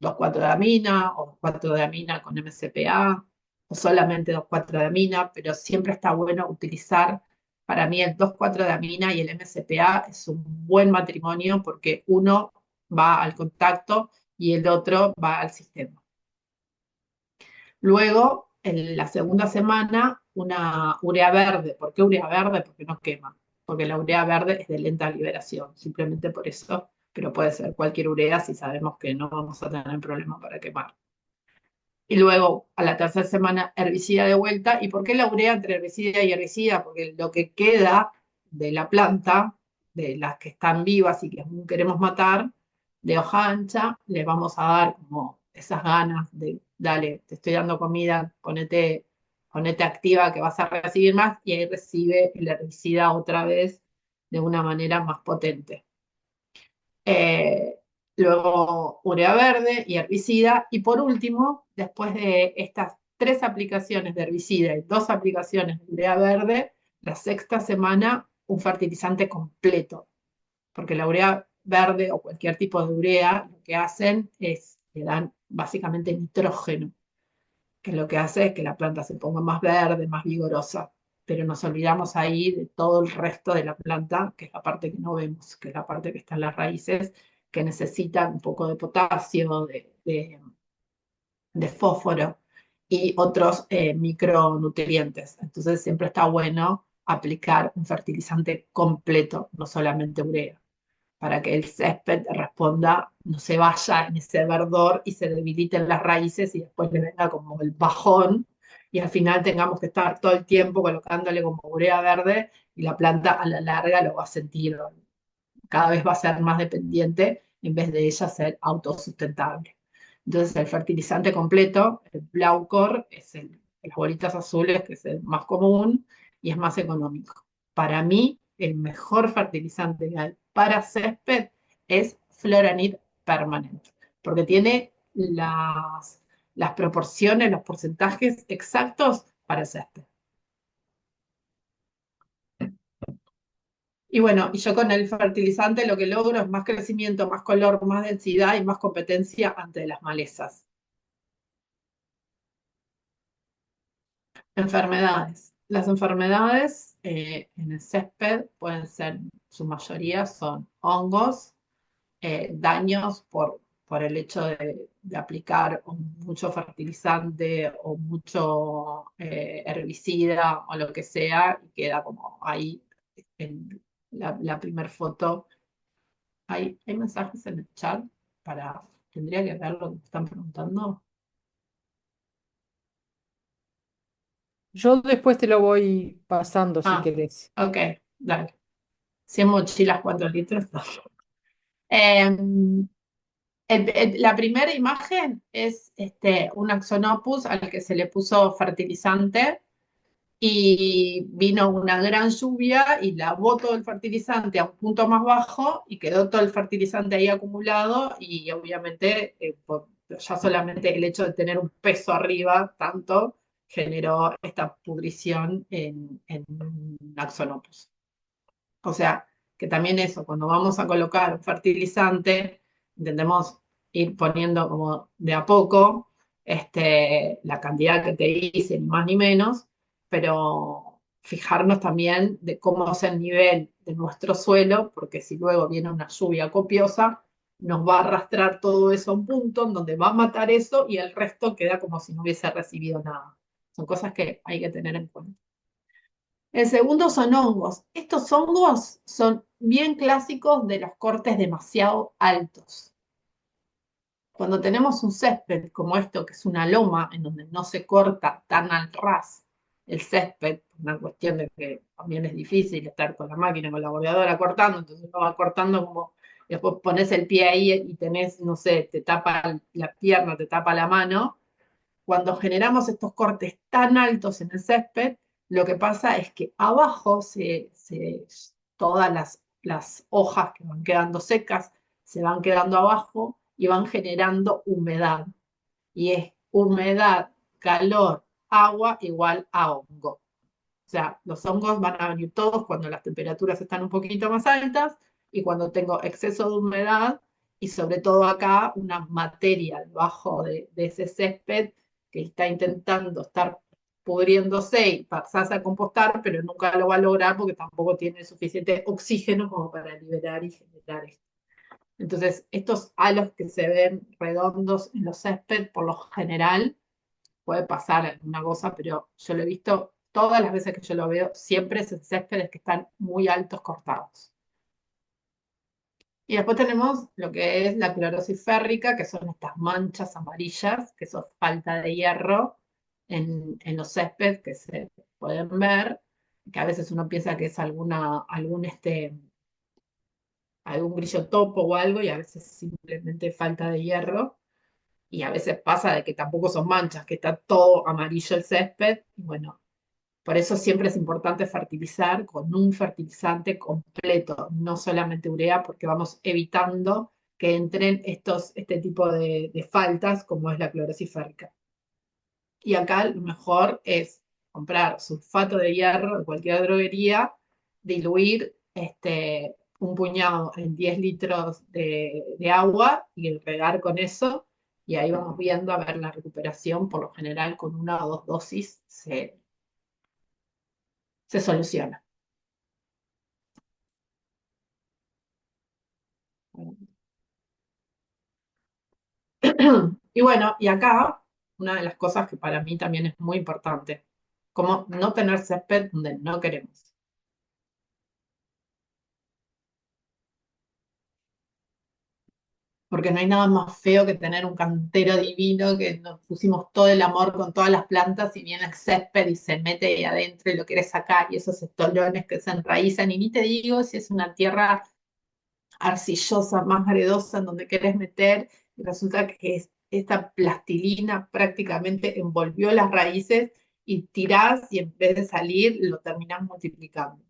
2,4-diamina o 2,4-diamina con MCPA o solamente 2,4-diamina, pero siempre está bueno utilizar, para mí el 2,4-diamina y el MCPA es un buen matrimonio porque uno va al contacto y el otro va al sistema. Luego, en la segunda semana, una urea verde. ¿Por qué urea verde? Porque no quema. Porque la urea verde es de lenta liberación, simplemente por eso, pero puede ser cualquier urea si sabemos que no vamos a tener problema para quemar. Y luego, a la tercera semana, herbicida de vuelta. ¿Y por qué la urea entre herbicida y herbicida? Porque lo que queda de la planta, de las que están vivas y que queremos matar, de hoja ancha, le vamos a dar como esas ganas de, dale, te estoy dando comida, ponete activa que vas a recibir más, y ahí recibe el herbicida otra vez de una manera más potente. Eh, Luego urea verde y herbicida. Y por último, después de estas 3 aplicaciones de herbicida y 2 aplicaciones de urea verde, la sexta semana un fertilizante completo, porque la urea verde o cualquier tipo de urea lo que hacen es le dan básicamente nitrógeno, que lo que hace es que la planta se ponga más verde, más vigorosa, pero nos olvidamos ahí de todo el resto de la planta, que es la parte que no vemos, que es la parte que está en las raíces, que necesitan un poco de potasio, de fósforo y otros micronutrientes. Entonces siempre está bueno aplicar un fertilizante completo, no solamente urea, para que el césped responda, no se vaya en ese verdor y se debiliten las raíces y después le venga como el bajón y al final tengamos que estar todo el tiempo colocándole como urea verde y la planta a la larga lo va a sentir, cada vez va a ser más dependiente en vez de ella ser autosustentable. Entonces el fertilizante completo, el Blaucor, es las bolitas azules, que es el más común y es más económico. Para mí, el mejor fertilizante que hay para césped es Floranit Permanente, porque tiene las proporciones, los porcentajes exactos para el césped. Y bueno, y yo con el fertilizante lo que logro es más crecimiento, más color, más densidad y más competencia ante las malezas. Enfermedades. Las enfermedades en el césped pueden ser, su mayoría son hongos, daños por el hecho de aplicar mucho fertilizante o mucho herbicida o lo que sea, y queda como ahí en la primer foto. Hay mensajes en el chat para, tendría que ver lo que me están preguntando. Yo después te lo voy pasando si Ah, querés. ok, dale. 100 mochilas, 4 litros. No. Em, La primera imagen es un Axonopus al que se le puso fertilizante y vino una gran lluvia y lavó todo el fertilizante a un punto más bajo y quedó todo el fertilizante ahí acumulado y obviamente ya solamente el hecho de tener un peso arriba tanto generó esta pudrición en Axonopus. O sea, que también eso, cuando vamos a colocar un fertilizante, intentemos ir poniendo como de a poco la cantidad que te dice, ni más ni menos, pero fijarnos también de cómo es el nivel de nuestro suelo, porque si luego viene una lluvia copiosa, nos va a arrastrar todo eso a un punto en donde va a matar eso y el resto queda como si no hubiese recibido nada. Son cosas que hay que tener en cuenta. El segundo son hongos. Estos hongos son bien clásicos de los cortes demasiado altos. Cuando tenemos un césped como esto, que es una loma, en donde no se corta tan al ras el césped, una cuestión de que también es difícil estar con la máquina, con la boleadora cortando, entonces uno va cortando como, después pones el pie ahí y tenés, no sé, te tapa la pierna, te tapa la mano, cuando generamos estos cortes tan altos en el césped, lo que pasa es que abajo todas las hojas que van quedando secas se van quedando abajo y van generando humedad. Y es humedad, calor, agua igual a hongo. O sea, los hongos van a venir todos cuando las temperaturas están un poquito más altas y cuando tengo exceso de humedad y sobre todo acá una materia debajo de ese césped que está intentando estar pudriéndose y pasarse a compostar, pero nunca lo va a lograr porque tampoco tiene suficiente oxígeno como para liberar y generar esto. Entonces, estos halos que se ven redondos en los césped, por lo general, puede pasar alguna cosa, pero yo lo he visto todas las veces que yo lo veo, siempre es en céspedes que están muy altos cortados. Y después tenemos lo que es la clorosis férrica, que son estas manchas amarillas, que son falta de hierro en los céspedes que se pueden ver, que a veces uno piensa que es algún grillo topo o algo, y a veces simplemente falta de hierro. Y a veces pasa de que tampoco son manchas, que está todo amarillo el césped. Y bueno, por eso siempre es importante fertilizar con un fertilizante completo, no solamente urea, porque vamos evitando que entren este tipo de faltas, como es la clorosis férrica. Y acá lo mejor es comprar sulfato de hierro de cualquier droguería, diluir un puñado en 10 litros de agua y regar con eso. Y ahí vamos viendo a ver la recuperación. Por lo general, con una o dos dosis se soluciona. Y bueno, y acá una de las cosas que para mí también es muy importante, como no tener césped donde no queremos. Porque no hay nada más feo que tener un cantero divino que nos pusimos todo el amor con todas las plantas y viene el césped y se mete ahí adentro y lo quieres sacar y esos estolones que se enraizan y ni te digo si es una tierra arcillosa, más arenosa en donde querés meter y resulta que esta plastilina prácticamente envolvió las raíces y tirás y en vez de salir lo terminás multiplicando.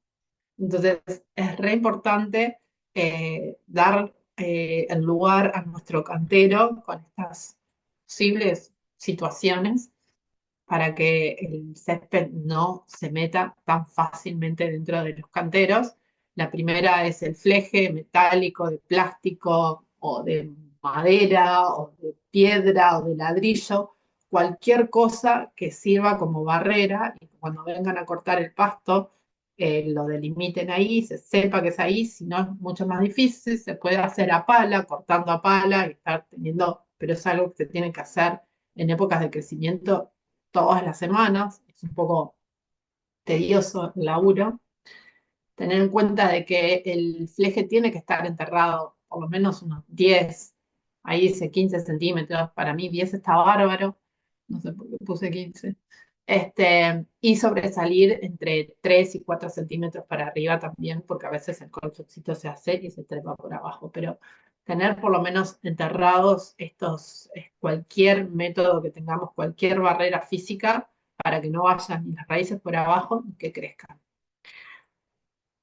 Entonces es re importante dar el lugar a nuestro cantero con estas posibles situaciones para que el césped no se meta tan fácilmente dentro de los canteros. La primera es el fleje metálico, de plástico o de madera o de piedra o de ladrillo, cualquier cosa que sirva como barrera y cuando vengan a cortar el pasto lo delimiten ahí, se sepa que es ahí, si no es mucho más difícil, se puede hacer a pala, cortando a pala y estar teniendo, pero es algo que se tiene que hacer en épocas de crecimiento todas las semanas, es un poco tedioso el laburo. Tener en cuenta de que el fleje tiene que estar enterrado por lo menos unos 10, ahí dice 15 centímetros, para mí 10 está bárbaro, no sé por qué puse 15. Y sobresalir entre 3 y 4 centímetros para arriba también, porque a veces el colchoncito se hace y se trepa por abajo, pero tener por lo menos enterrados cualquier método que tengamos, cualquier barrera física para que no vayan ni las raíces por abajo ni que crezcan.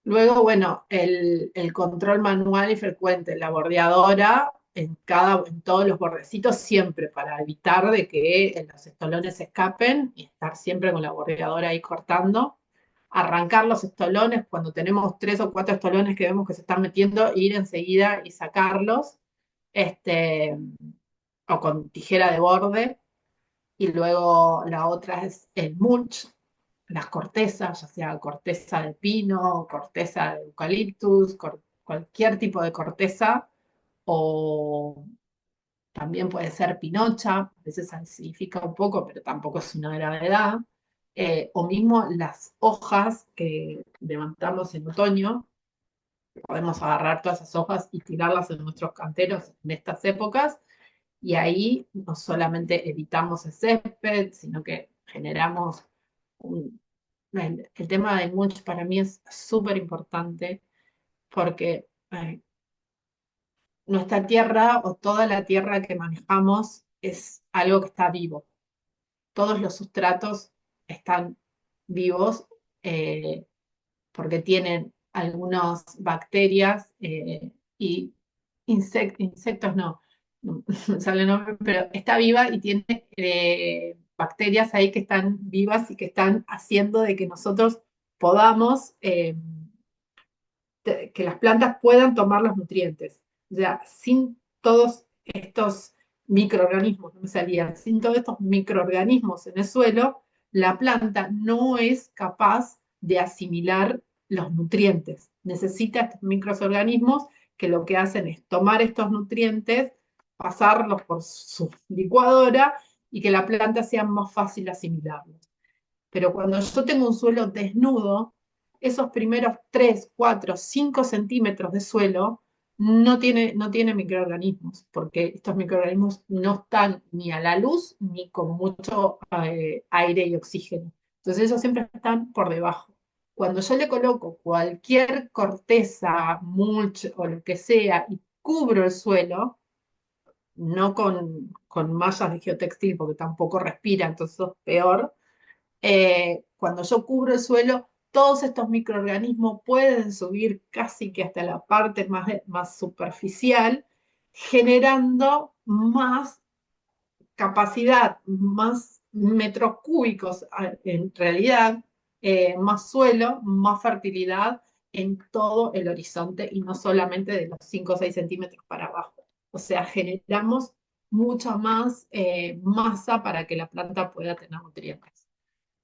Luego, bueno, el control manual y frecuente, la bordeadora en todos los bordecitos siempre para evitar de que los estolones se escapen y estar siempre con la bordeadora ahí cortando. Arrancar los estolones cuando tenemos 3 o 4 estolones que vemos que se están metiendo, ir enseguida y sacarlos, este, o con tijera de borde. Y luego la otra es el mulch, las cortezas, ya sea corteza de pino, corteza de eucaliptus, cualquier tipo de corteza, o también puede ser pinocha, a veces acidifica un poco, pero tampoco es una gravedad, o mismo las hojas que levantamos en otoño, podemos agarrar todas esas hojas y tirarlas en nuestros canteros en estas épocas, y ahí no solamente evitamos el césped, sino que generamos el tema del mulch para mí es súper importante porque nuestra tierra o toda la tierra que manejamos es algo que está vivo. Todos los sustratos están vivos eh, porque tienen algunas bacterias y insectos no me sale el nombre, pero está viva y tiene bacterias ahí que están vivas y que están haciendo de que nosotros podamos que las plantas puedan tomar los nutrientes. O sea, sin todos estos microorganismos, no me salían, sin todos estos microorganismos en el suelo, la planta no es capaz de asimilar los nutrientes. Necesita estos microorganismos que lo que hacen es tomar estos nutrientes, pasarlos por su licuadora y que la planta sea más fácil asimilarlos. Pero cuando yo tengo un suelo desnudo, esos primeros 3, 4, 5 centímetros de suelo no tiene microorganismos, porque estos microorganismos no están ni a la luz ni con mucho aire y oxígeno. Entonces ellos siempre están por debajo. Cuando yo le coloco cualquier corteza, mulch o lo que sea y cubro el suelo, no con mallas de geotextil porque tampoco respira, entonces eso es peor, cuando yo cubro el suelo, todos estos microorganismos pueden subir casi que hasta la parte más superficial, generando más capacidad, más metros cúbicos en realidad, más suelo, más fertilidad en todo el horizonte y no solamente de los 5 o 6 centímetros para abajo. O sea, generamos mucha más masa para que la planta pueda tener nutrientes.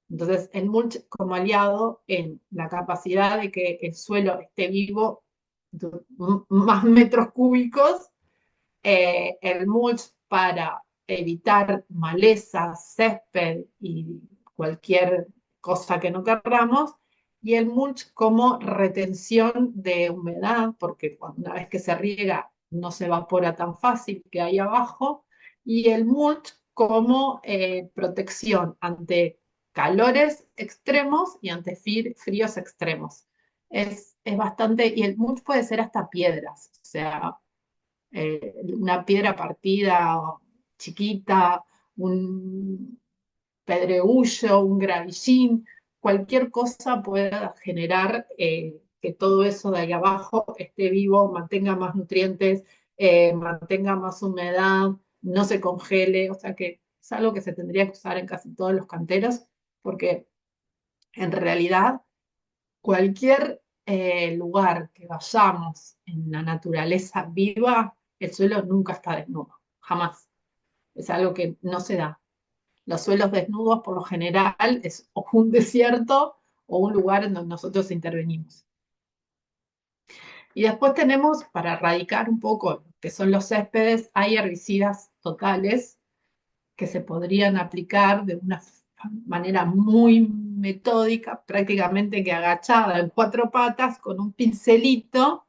Entonces, el mulch como aliado en la capacidad de que el suelo esté vivo, más metros cúbicos, el mulch para evitar malezas, césped y cualquier cosa que no querramos, y el mulch como retención de humedad, porque una vez que se riega no se evapora tan fácil que hay abajo, y el mulch como protección ante calores extremos y ante fríos extremos. Es bastante, y el mulch puede ser hasta piedras, o sea, una piedra partida chiquita, un pedregullo, un gravillín, cualquier cosa pueda generar que todo eso de ahí abajo esté vivo, mantenga más nutrientes, mantenga más humedad, no se congele, o sea que es algo que se tendría que usar en casi todos los canteros, porque en realidad cualquier lugar que vayamos en la naturaleza viva, el suelo nunca está desnudo, jamás. Es algo que no se da. Los suelos desnudos, por lo general, es o un desierto o un lugar en donde nosotros intervenimos. Y después tenemos, para erradicar un poco que son los céspedes, hay herbicidas totales que se podrían aplicar de una manera muy metódica, prácticamente que agachada en 4 patas, con un pincelito,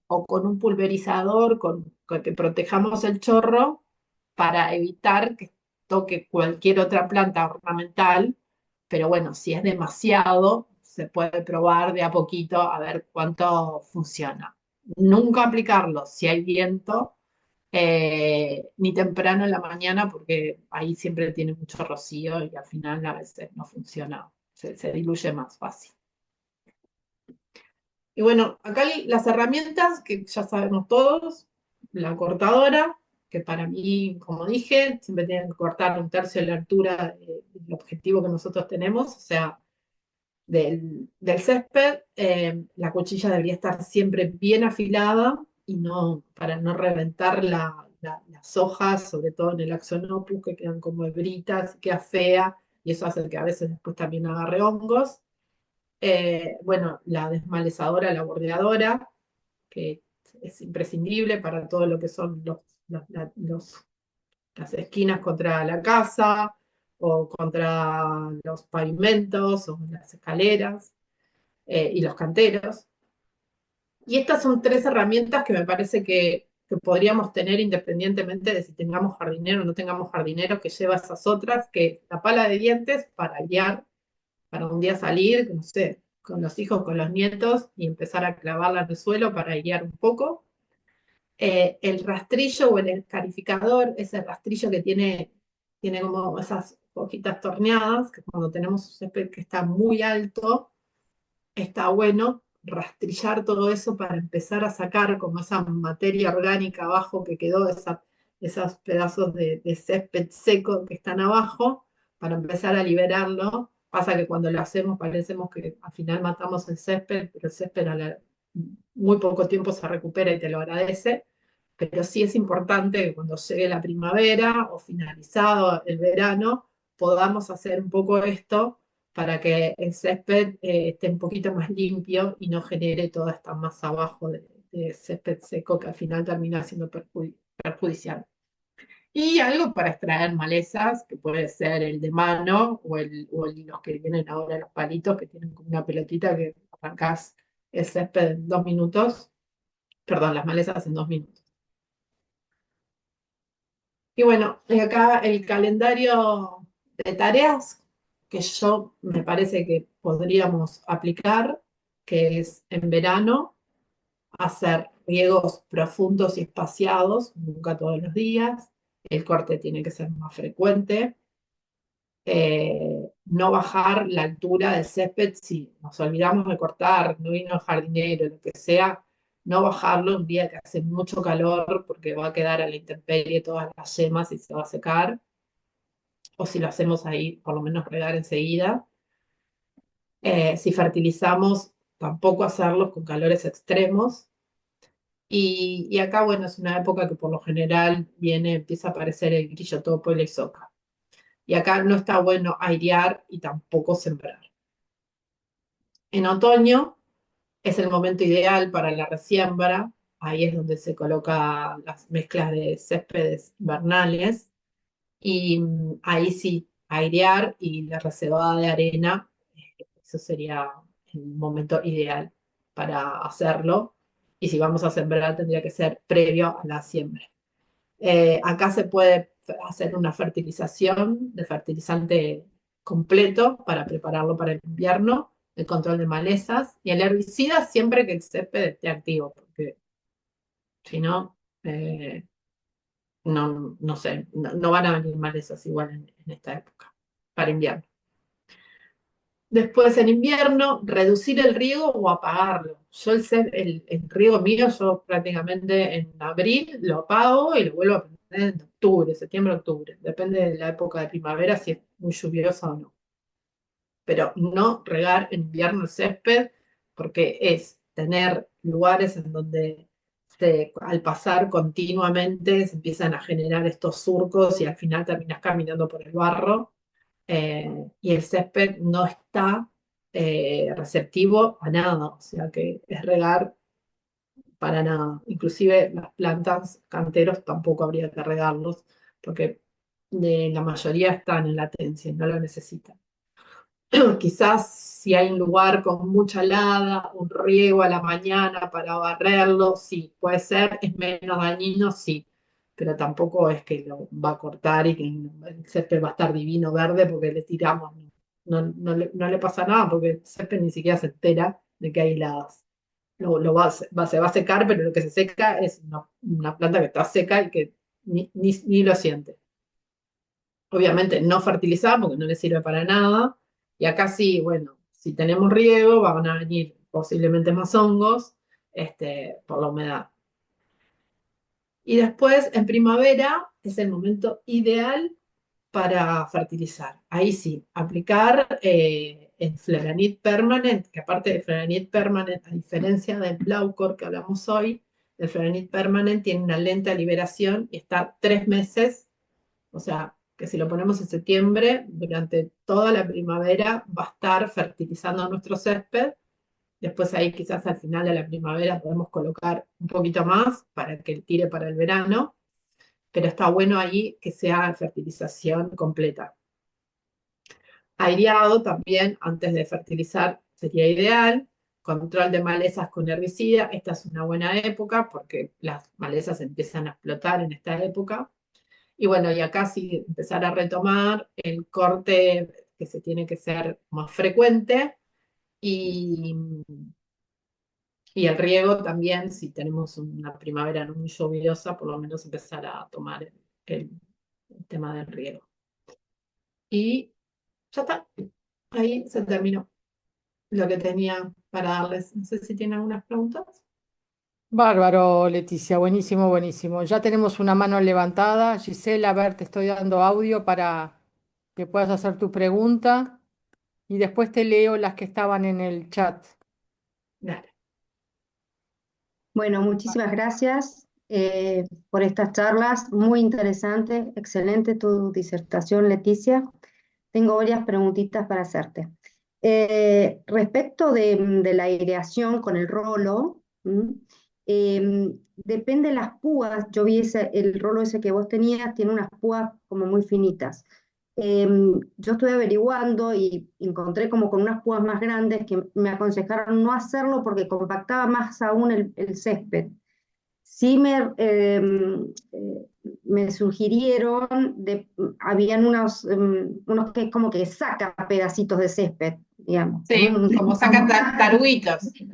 o con un pulverizador con que protejamos el chorro para evitar que toque cualquier otra planta ornamental, pero bueno, si es demasiado, se puede probar de a poquito a ver cuánto funciona. nunca aplicarlo si hay viento, ni temprano en la mañana, porque ahí siempre tiene mucho rocío y al final a veces no funciona, se diluye más fácil. Y bueno, acá las herramientas que ya sabemos todos, la cortadora, que para mí, como dije, siempre tienen que cortar un tercio de la altura del objetivo que nosotros tenemos, o sea, del césped. La cuchilla debería estar siempre bien afilada y no, para no reventar las hojas, sobre todo en el Axonopus, que quedan como hebritas, queda fea, y eso hace que a veces después también agarre hongos. Bueno, la desmalezadora, la bordeadora, que es imprescindible para todo lo que son las esquinas contra la casa o contra los pavimentos o las escaleras y los canteros. Y estas son tres herramientas que me parece que podríamos tener independientemente de si tengamos jardinero o no tengamos jardinero, que lleva esas otras, que la pala de dientes para guiar, para un día salir, no sé, con los hijos, con los nietos y empezar a clavarla en el suelo para guiar un poco. El rastrillo o el escarificador, ese rastrillo que tiene como esas hojitas torneadas, que cuando tenemos un césped que está muy alto, está bueno rastrillar todo eso para empezar a sacar como esa materia orgánica abajo que quedó, esos pedazos de césped seco que están abajo, para empezar a liberarlo. Pasa que cuando lo hacemos parecemos que al final matamos el césped, pero el césped muy poco tiempo se recupera y te lo agradece. Pero sí es importante que cuando llegue la primavera o finalizado el verano podamos hacer un poco esto para que el césped esté un poquito más limpio y no genere toda esta masa abajo de césped seco que al final termina siendo perjudicial. Y algo para extraer malezas, que puede ser el de mano o los que vienen ahora los palitos, que tienen como una pelotita que arrancás el césped en 2 minutos, perdón, las malezas en 2 minutos. Y bueno, acá el calendario de tareas que yo me parece que podríamos aplicar, que es en verano hacer riegos profundos y espaciados, nunca todos los días. El corte tiene que ser más frecuente. No bajar la altura del césped si nos olvidamos de cortar, no vino el jardinero, lo que sea, no bajarlo un día que hace mucho calor porque va a quedar a la intemperie todas las yemas y se va a secar, o si lo hacemos ahí, por lo menos regar enseguida. Si fertilizamos, tampoco hacerlo con calores extremos. Y acá, bueno, es una época que por lo general empieza a aparecer el grillo topo y la soca. Y acá no está bueno airear y tampoco sembrar. En otoño es el momento ideal para la resiembra. Ahí es donde se colocan las mezclas de céspedes invernales. Y ahí sí, airear y la reservada de arena, eso sería el momento ideal para hacerlo. Y si vamos a sembrar, tendría que ser previo a la siembra. Acá se puede hacer una fertilización de fertilizante completo para prepararlo para el invierno, el control de malezas y el herbicida siempre que el césped esté activo, porque si no, no sé, no van a venir malezas igual en esta época, para invierno. Después en invierno, reducir el riego o apagarlo. Yo el riego mío, yo prácticamente en abril lo apago y lo vuelvo a prender en octubre, septiembre, octubre. Depende de la época de primavera, si es muy lluviosa o no. Pero no regar en invierno el césped, porque es tener lugares en donde al pasar continuamente se empiezan a generar estos surcos y al final terminas caminando por el barro y el césped no está receptivo a nada, o sea que es regar para nada. Inclusive las plantas, canteros, tampoco habría que regarlos, porque la mayoría están en latencia y no lo necesitan. Quizás si hay un lugar con mucha helada, un riego a la mañana para barrerlo, sí, puede ser, es menos dañino, sí, pero tampoco es que lo va a cortar y que el césped va a estar divino verde porque le tiramos, no le pasa nada porque el césped ni siquiera se entera de que hay heladas. se va a secar, pero lo que se seca es una planta que está seca y que ni lo siente. Obviamente no fertilizada porque no le sirve para nada. Y acá sí, bueno, si tenemos riego, van a venir posiblemente más hongos, por la humedad. Y después, en primavera, es el momento ideal para fertilizar. Ahí sí, aplicar el Fleranit Permanent, que aparte del Fleranit Permanent, a diferencia del Blaucor que hablamos hoy, el Fleranit Permanent tiene una lenta liberación y está 3 meses, o sea, que si lo ponemos en septiembre, durante toda la primavera va a estar fertilizando nuestro césped. Después ahí quizás al final de la primavera podemos colocar un poquito más para que tire para el verano, pero está bueno ahí que sea fertilización completa. Aireado también antes de fertilizar sería ideal. Control de malezas con herbicida. Esta es una buena época porque las malezas empiezan a explotar en esta época. Y bueno, y acá sí empezar a retomar el corte que se tiene que ser más frecuente y, y el riego también, si tenemos una primavera no muy lluviosa, por lo menos empezar a tomar el tema del riego. Y ya está, ahí se terminó lo que tenía para darles. No sé si tienen algunas preguntas. Bárbaro, Leticia, buenísimo, buenísimo. Ya tenemos una mano levantada. Gisela, a ver, te estoy dando audio para que puedas hacer tu pregunta y después te leo las que estaban en el chat. Dale. Bueno, muchísimas gracias por estas charlas, muy interesante, excelente tu disertación, Leticia. Tengo varias preguntitas para hacerte. Respecto de la aireación con el rolo, depende de las púas. Yo vi el rolo ese que vos tenías, tiene unas púas como muy finitas. Yo estuve averiguando y encontré como con unas púas más grandes que me aconsejaron no hacerlo porque compactaba más aún el césped. Sí me sugirieron, habían unos que como que saca pedacitos de césped, digamos. Sí, como sacan taruguitos. Sí.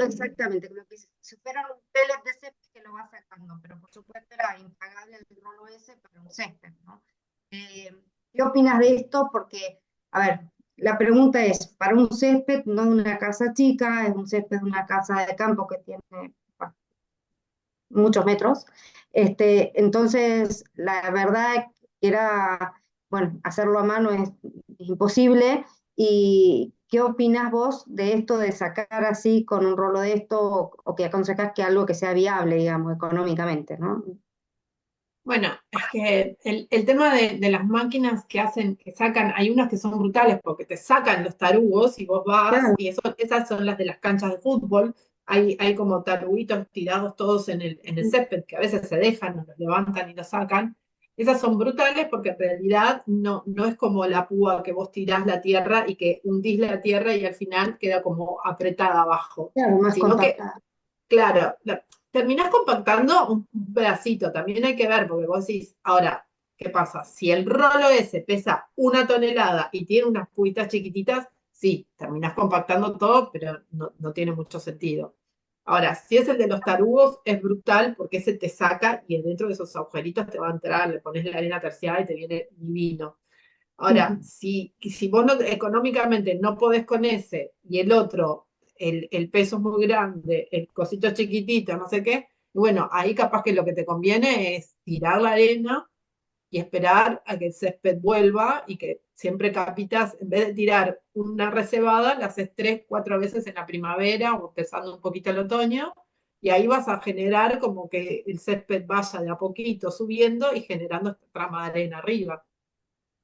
Exactamente, como que si fuera un pellet de césped que lo va sacando, pero por supuesto era impagable el rolo ese para un césped, ¿no? ¿Qué opinas de esto? Porque, a ver, la pregunta es, para un césped, no de una casa chica, es un césped de una casa de campo que tiene bueno, muchos metros. Entonces, la verdad era, bueno, hacerlo a mano es imposible. ¿Y qué opinas vos de esto de sacar así con un rolo de esto o que aconsejas que algo que sea viable, digamos, económicamente, ¿no? Bueno, es que el tema de las máquinas que hacen, que sacan, hay unas que son brutales porque te sacan los tarugos y vos vas, Claro. y esas son las de las canchas de fútbol. Hay como taruguitos tirados todos en el césped que a veces se dejan, los levantan y los sacan. Esas son brutales porque en realidad no es como la púa que vos tirás la tierra y que hundís la tierra y al final queda como apretada abajo, Claro, más sino que compactada. claro, terminás compactando un pedacito, también hay que ver, porque vos decís, ahora, ¿qué pasa? Si el rolo ese pesa 1 tonelada y tiene unas puitas chiquititas, sí, terminás compactando todo, pero no tiene mucho sentido. Ahora, si es el de los tarugos, es brutal porque ese te saca y dentro de esos agujeritos te va a entrar, le pones la arena terciada y te viene divino. Ahora, si vos económicamente no podés con ese y el otro, el peso es muy grande, el cosito es chiquitito, no sé qué, bueno, ahí capaz que lo que te conviene es tirar la arena y esperar a que el césped vuelva y que siempre capitas, en vez de tirar una recebada, la haces 3, 4 veces en la primavera o empezando un poquito el otoño, y ahí vas a generar como que el césped vaya de a poquito subiendo y generando esta trama de arena arriba.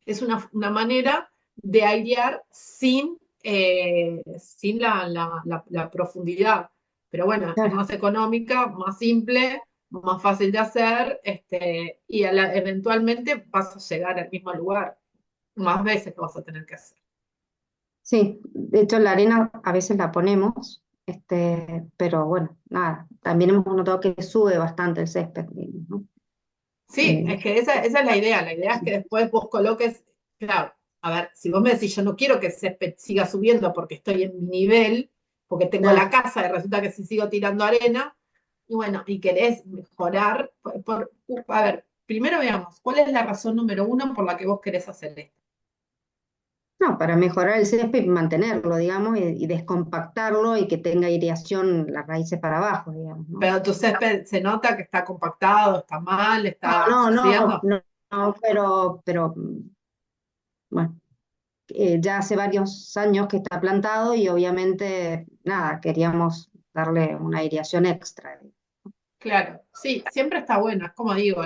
Es una manera de airear sin la profundidad. Pero bueno, es Claro. más económica, más simple, más fácil de hacer, y eventualmente vas a llegar al mismo lugar. Más veces que vas a tener que hacer. Sí, de hecho la arena a veces la ponemos, pero bueno, nada, también hemos notado que sube bastante el césped, digamos, ¿no? Sí, es que esa es la idea. La idea es que después vos coloques, claro, a ver, si vos me decís, yo no quiero que el césped siga subiendo porque estoy en mi nivel, porque tengo Claro. la casa y resulta que si sigo tirando arena, y bueno, y querés mejorar, a ver, primero veamos, ¿cuál es la razón número uno por la que vos querés hacer esto? No, para mejorar el césped y mantenerlo, digamos, y descompactarlo y que tenga aireación las raíces para abajo, digamos, ¿no? Pero tu césped se nota que está compactado, está mal, está No, no, no, sufriendo. no, no, pero bueno, ya hace varios años que está plantado y obviamente, nada, queríamos darle una aireación extra. Claro, sí, siempre está bueno, es como digo,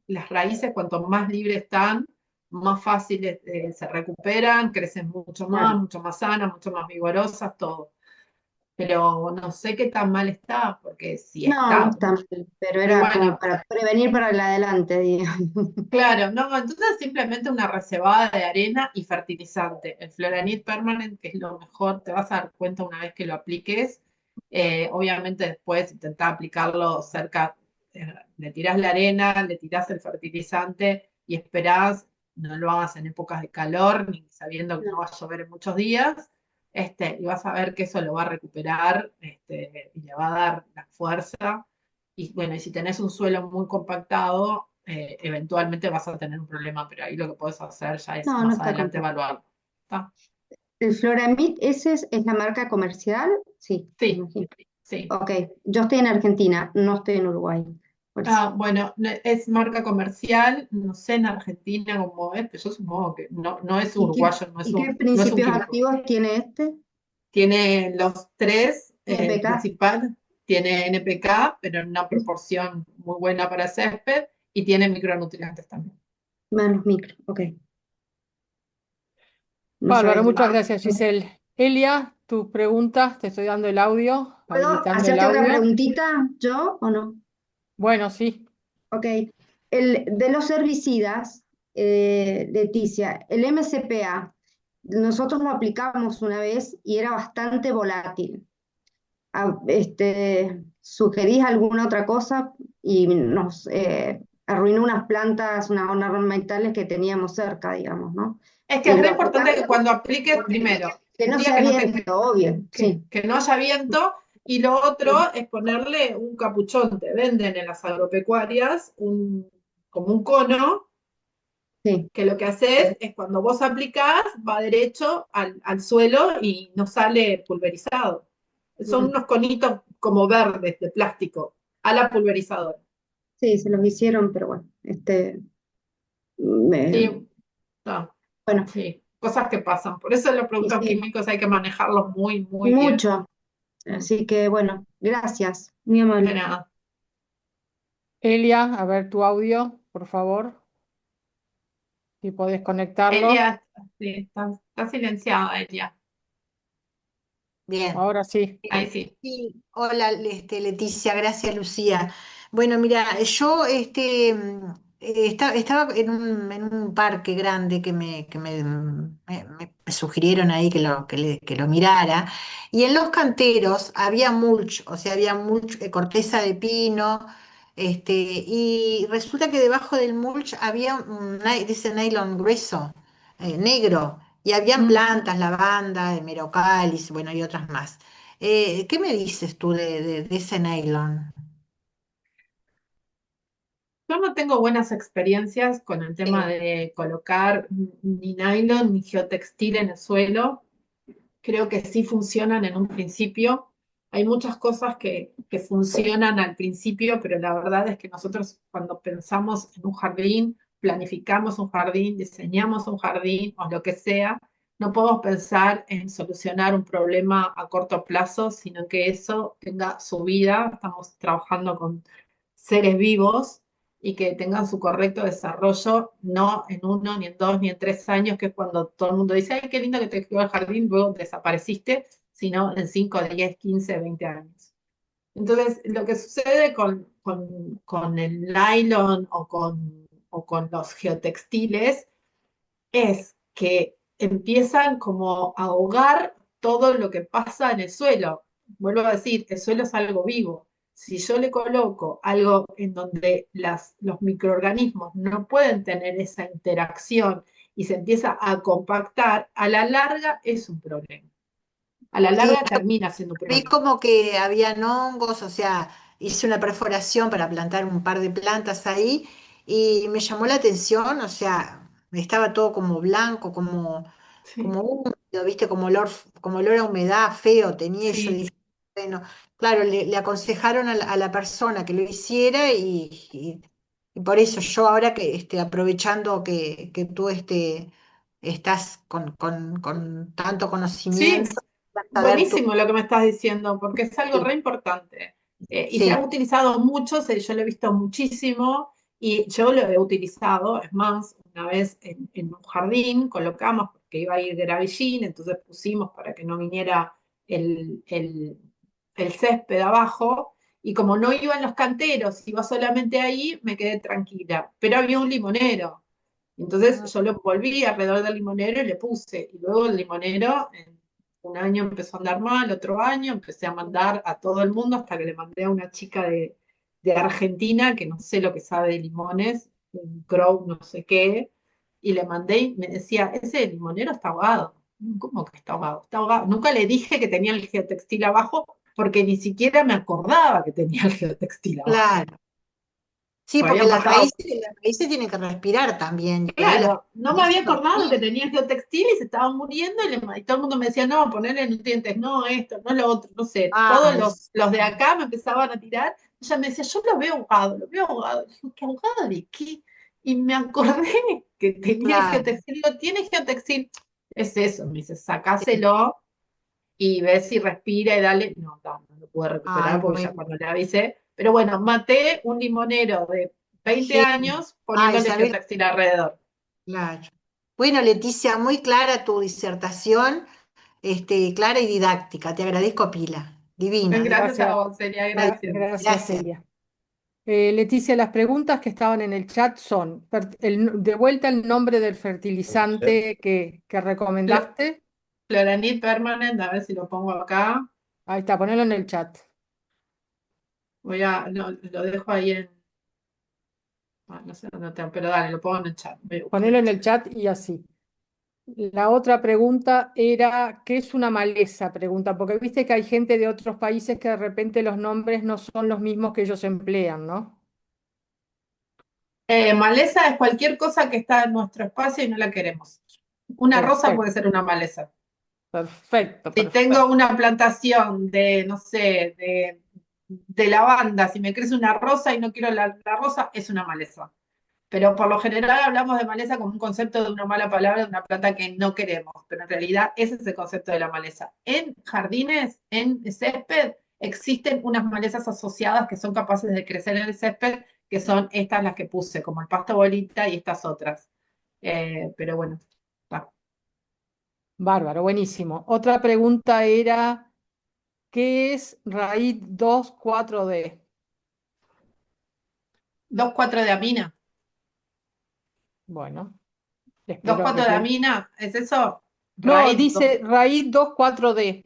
las raíces cuanto más libres están, más fáciles se recuperan, crecen Claro. mucho más sanas, mucho más vigorosas, todo. Pero no sé qué tan mal está, porque si No, no está, está mal, pero y era como bueno, para prevenir para el adelante, digamos. claro, no, entonces simplemente una recebada de arena y fertilizante. El Floranit Permanent, que es lo mejor, te vas a dar cuenta una vez que lo apliques. Obviamente después intentar aplicarlo cerca, le tirás la arena, le tirás el fertilizante y esperás, no lo hagas en épocas de calor, ni sabiendo que no va a llover en muchos días, y vas a ver que eso lo va a recuperar, y le va a dar la fuerza. Y bueno, y si tenés un suelo muy compactado, eventualmente vas a tener un problema, pero ahí lo que puedes hacer ya es No, no más está adelante compacto. evaluarlo. ¿Está? ¿El Floramid, es la marca comercial? Sí, me Sí, imagino. sí. Ok, yo estoy en Argentina, no estoy en Uruguay. Por eso. Ah, bueno, es marca comercial, no sé en Argentina cómo es, pero yo supongo que no es ¿Y qué, uruguayo, y qué no es un principios químico. activos tiene este? Tiene los tres, el NPK, principal, tiene NPK, pero en una proporción muy buena para césped, y tiene micronutrientes también. manos micro, ok. No Bárbaro, sabes. muchas gracias, Giselle. Elia, tus preguntas, te estoy dando el audio, ¿Puedo habilitando el hacerte otra audio. preguntita yo o no? Bueno, sí. Ok. De los herbicidas, Leticia, el MCPA, nosotros lo aplicamos una vez y era bastante volátil. ¿Sugerís alguna otra cosa? Y nos arruinó unas plantas, unas ornamentales que teníamos cerca, digamos, ¿no? Es que es re ¿Lo importante aplicamos? que cuando apliques, primero, Que un no día sea que no te, viento, obvio, sí. que no haya viento, y lo otro es ponerle un capuchón. Te venden en las agropecuarias como un cono, Sí. que lo que haces es cuando vos aplicás, va derecho al suelo y no sale pulverizado. Son Mm. unos conitos como verdes de plástico a la pulverizadora. Sí, se los hicieron, pero bueno, me- Sí, no, bueno, sí, cosas que pasan. Por eso los y productos sí, químicos hay que manejarlos muy bien. mucho. Así que bueno, gracias, muy De amable. nada. Elia, a ver tu audio, por favor, si podés conectarlo. Elia, sí, está silenciada, Elia. Bien. Ahora sí. Ahí sí. Sí, hola, Leticia, gracias, Lucía. Bueno, mira, yo estaba en un parque grande me sugirieron ahí que lo mirara, y en los canteros había mulch, o sea, había mulch, corteza de pino, y resulta que debajo del mulch había de ese nylon grueso, negro, y habían Mm. plantas, lavanda, merocalis, bueno, y otras más. ¿Qué me dices tú de ese nylon? Yo no tengo buenas experiencias con el tema Sí. de colocar ni nylon ni geotextil en el suelo. Creo que sí funcionan en un principio. Hay muchas cosas que funcionan al principio, pero la verdad es que nosotros cuando pensamos en un jardín, planificamos un jardín, diseñamos un jardín o lo que sea, no podemos pensar en solucionar un problema a corto plazo, sino que eso tenga su vida. Estamos trabajando con seres vivos y que tengan su correcto desarrollo, no en uno, ni en dos, ni en 3 años, que es cuando todo el mundo dice, ay, qué lindo que te quedó el jardín, luego desapareciste, sino en 5, 10, 15, 20 años. Entonces, lo que sucede con el nylon o con los geotextiles es que empiezan como a ahogar todo lo que pasa en el suelo. Vuelvo a decir, el suelo es algo vivo. Si yo le coloco algo en donde los microorganismos no pueden tener esa interacción y se empieza a compactar, a la larga es un problema. A la Sí, larga termina siendo un vi problema. como que habían hongos, o sea, hice una perforación para plantar un par de plantas ahí y me llamó la atención, o sea, estaba todo como blanco, Sí, como húmedo, viste, como olor a humedad feo tenía. Y yo sí. dije, bueno, claro, le aconsejaron a la persona que lo hiciera y por eso yo ahora que aprovechando que tú estás con tanto Sí, conocimiento, vas a dar tu... buenísimo lo que me estás diciendo, porque es algo re importante. Y se Sí, ha utilizado mucho, yo lo he visto muchísimo y yo lo he utilizado. Es más, una vez en un jardín colocamos, porque iba a ir gravillín, entonces pusimos para que no viniera el césped abajo. Y como no iba en los canteros, iba solamente ahí, me quedé tranquila. Pero había un limonero. Entonces mm, yo lo volví alrededor del limonero y le puse. Y luego el limonero, en un año empezó a andar mal, otro año empecé a mandar a todo el mundo hasta que le mandé a una chica de Argentina que no sé lo que sabe de limones, un crow, no sé qué, y le mandé y me decía, ese limonero está ahogado. ¿Cómo que está ahogado? Está ahogado. Nunca le dije que tenía el geotextil abajo porque ni siquiera me acordaba que tenía el geotextil abajo. claro. Sí, Me porque habían pasado. las raíces tienen que respirar también, y ahí las Claro, no me había raíces no acordado que respiran. tenía geotextil y se estaban muriendo y todo el mundo me decía, no, ponerle nutrientes, no esto, no lo otro, no sé. Todos Ah, los de acá me empezaban a tirar. Ella me decía, yo lo veo ahogado, lo veo ahogado. Le digo, ¿qué ahogado de qué? Y me acordé que tenía el claro. geotextil. Digo, ¿tiene geotextil? Es eso, me dice, Sí. sacáselo y ve si respira y dale. No, no lo pude Ay, recuperar porque ya bueno, cuando le avisé. Pero bueno, maté un limonero de 20 genio. años Ay, poniéndole Isabel, geotextil alrededor. claro. Bueno, Leticia, muy clara tu disertación, clara y didáctica. Te agradezco, Pila. Divina. Gracias a Gracias, vos, Celia, gracias. gracias, Gracias. Celia. Leticia, las preguntas que estaban en el chat son, de vuelta el nombre del fertilizante que Flo- recomendaste. Floranit Permanent, a ver si lo pongo acá. Ahí está, ponelo en el chat. No, lo dejo ahí no sé dónde tengo, pero dale, lo pongo en el chat. Voy a buscar Ponelo el en chat. el chat y así. La otra pregunta era, ¿qué es una maleza? Pregunta, porque viste que hay gente de otros países que de repente los nombres no son los mismos que ellos emplean, ¿no? Maleza es cualquier cosa que está en nuestro espacio y no la queremos. Una rosa Perfecto, puede ser una maleza. perfecto, Si tengo perfecto. una plantación de, no sé, de lavanda, si me crece una rosa y no quiero la rosa, es una maleza. Pero por lo general hablamos de maleza como un concepto de una mala palabra, de una planta que no queremos, pero en realidad ese es el concepto de la maleza. En jardines, en césped, existen unas malezas asociadas que son capaces de crecer en el césped, que son estas las que puse, como el pasto bolita y estas otras. Pero bueno, va. Bárbaro, buenísimo. Otra pregunta era, ¿qué es raíz 2,4-D? 2,4 de amina. Bueno, Dos espero que cuatro de te... amina, ¿es eso? No, Raíz 2. dice raíz 2,4-D.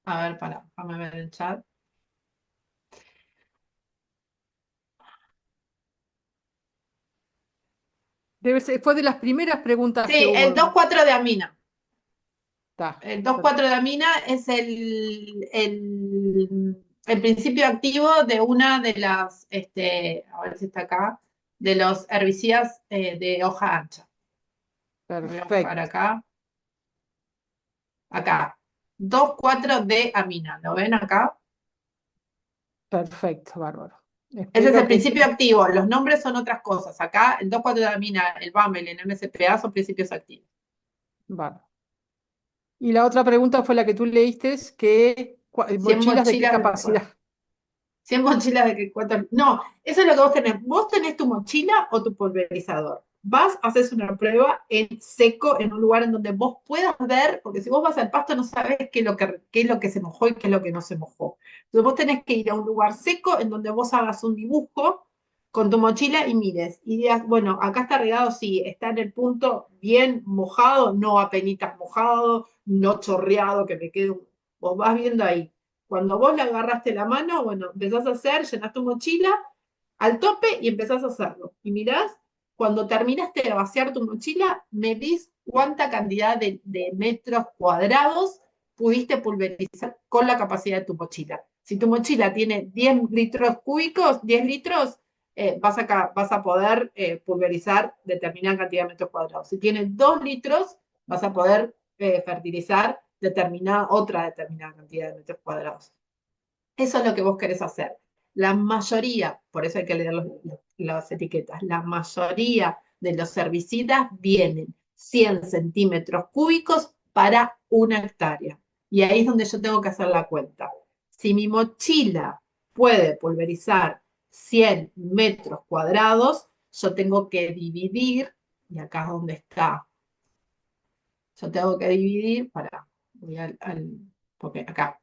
A ver, déjame ver el chat. Fue de las primeras preguntas que Sí, hubo. el 2,4 de amina. Está. El 2,4 de amina es el principio activo de una de las, a ver si está acá, de los herbicidas de hoja ancha. Voy a buscar Perfecto, acá. 2,4 de amina, ¿lo ven acá? perfecto, bárbaro. Ese es Espero el que principio activo, los nombres son otras cosas. Acá el 2,4 de amina, el BAMEL, el MSPA son principios activos. bárbaro. Y la otra pregunta fue la que tú leíste, que 100 mochilas de qué mochilas de... capacidad. 100 mochilas de que cuánto. No, eso es lo que vos tenés. Vos tenés tu mochila o tu pulverizador. Vas, haces una prueba en seco, en un lugar en donde vos puedas ver, porque si vos vas al pasto no sabes qué es lo que se mojó y qué es lo que no se mojó. Entonces vos tenés que ir a un lugar seco en donde vos hagas un dibujo con tu mochila y mires. Y digas, bueno, acá está regado, sí, está en el punto bien mojado, no apenitas mojado, no chorreado, que me quede Vos vas viendo ahí. Cuando vos le agarraste la mano, bueno, empezás a hacer, llenás tu mochila al tope y empezás a hacerlo. Y mirás, cuando terminaste de vaciar tu mochila, medís cuánta cantidad de metros cuadrados pudiste pulverizar con la capacidad de tu mochila. Si tu mochila tiene 10 litros cúbicos, 10 litros, vas a poder pulverizar determinada cantidad de metros cuadrados. Si tiene 2 litros, vas a poder fertilizar otra determinada cantidad de metros cuadrados. Eso es lo que vos querés hacer. La mayoría, por eso hay que leer las etiquetas, la mayoría de los herbicidas vienen 100 centímetros cúbicos para 1 hectárea. Y ahí es donde yo tengo que hacer la cuenta. Si mi mochila puede pulverizar 100 metros cuadrados, yo tengo que dividir, y acá es donde está, yo tengo que dividir, voy porque acá,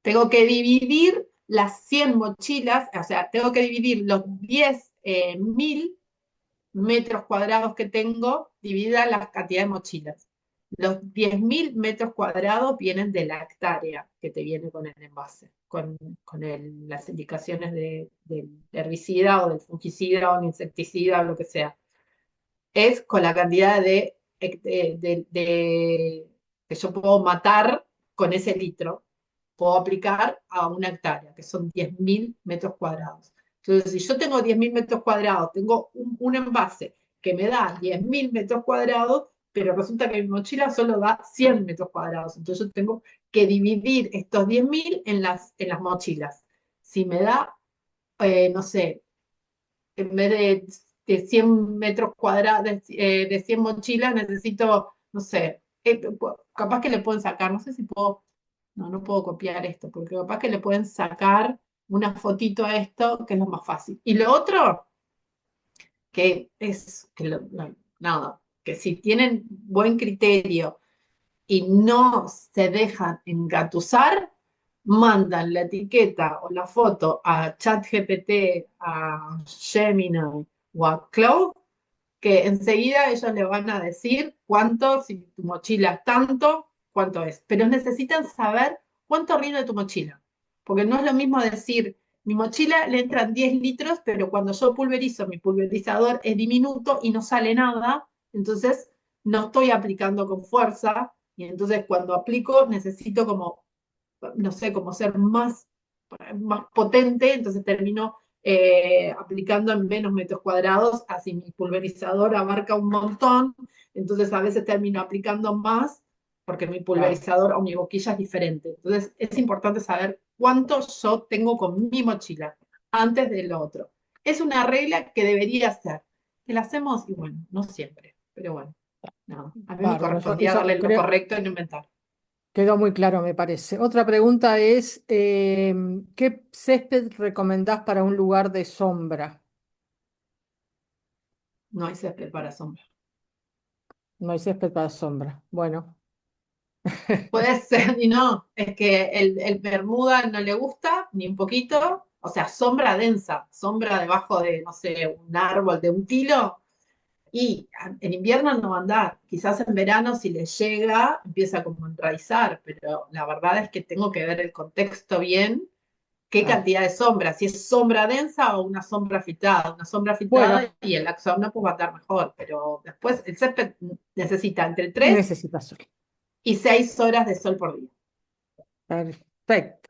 tengo que dividir las 100 mochilas, o sea, tengo que dividir los 10.000 metros cuadrados que tengo, dividida la cantidad de mochilas. Los 10.000 metros cuadrados vienen de la hectárea que te viene con el envase, con las indicaciones del herbicida o del fungicida o del insecticida o lo que sea. Es con la cantidad que yo puedo matar con ese litro. Puedo aplicar a 1 hectárea, que son 10.000 metros cuadrados. Entonces, si yo tengo 10.000 metros cuadrados, tengo un envase que me da 10.000 metros cuadrados, pero resulta que mi mochila solo da 100 metros cuadrados. Entonces, yo tengo que dividir estos 10.000 en las mochilas. Si me da, no sé, en vez de 100 metros cuadrados, de 100 mochilas, necesito, no sé, capaz que le pueden sacar, no sé si puedo, no puedo copiar esto, porque capaz que le pueden sacar una fotito a esto, que es lo más fácil. Y lo otro, que es, nada, que si tienen buen criterio y no se dejan engatusar, mandan la etiqueta o la foto a ChatGPT, a Gemini o a Cloud, que enseguida ellos le van a decir cuánto, si tu mochila es tanto, cuánto es. Pero necesitan saber cuánto rinde tu mochila. Porque no es lo mismo decir, mi mochila le entran 10 litros, pero cuando yo pulverizo, mi pulverizador es diminuto y no sale nada, entonces no estoy aplicando con fuerza, y entonces cuando aplico necesito como, no sé, como ser más potente, entonces termino aplicando en menos metros cuadrados, así mi pulverizador abarca un montón, entonces a veces termino aplicando más porque mi pulverizador o mi boquilla es diferente. Entonces es importante saber cuánto yo tengo con mi mochila antes de lo otro. Es una regla que debería ser, que la hacemos y bueno, no siempre, pero bueno, no, a mí me Bárbaro, correspondía eso darle lo creo, correcto y no inventar. quedó muy claro, me parece. Otra pregunta es, ¿qué césped recomendás para un lugar de sombra? No hay césped para sombra. No hay césped para sombra. Bueno, Puede ser, y no, es que el Bermuda no le gusta ni un poquito, o sea, sombra densa, sombra debajo de, no sé, un árbol, de un tilo, y en invierno no va a andar. Quizás en verano, si le llega, empieza como a enraizar, pero la verdad es que tengo que ver el contexto bien, qué claro. cantidad de sombra, si es sombra densa o una sombra filtrada. Una sombra filtrada Bueno, y el Axona pues va a andar mejor, pero después el césped necesita entre 3 necesitas sol. y 6 horas de sol por día. Perfecto.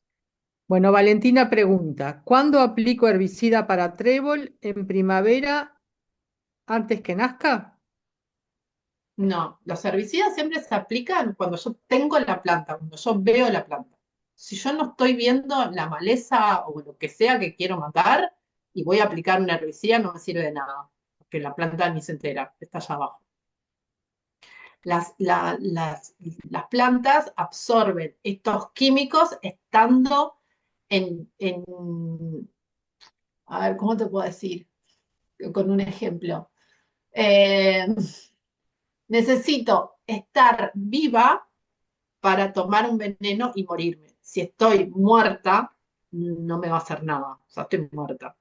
Bueno, Valentina pregunta, ¿cuándo aplico herbicida para trébol? ¿En primavera antes que nazca? No, los herbicidas siempre se aplican cuando yo tengo la planta, cuando yo veo la planta. Si yo no estoy viendo la maleza o lo que sea que quiero matar y voy a aplicar un herbicida, no me sirve de nada, porque la planta ni se entera, está allá abajo. Las plantas absorben estos químicos estando a ver, ¿cómo te puedo decir? Con un ejemplo. Eh, Necesito estar viva para tomar un veneno y morirme. Si estoy muerta, no me va a hacer nada, o sea, estoy muerta.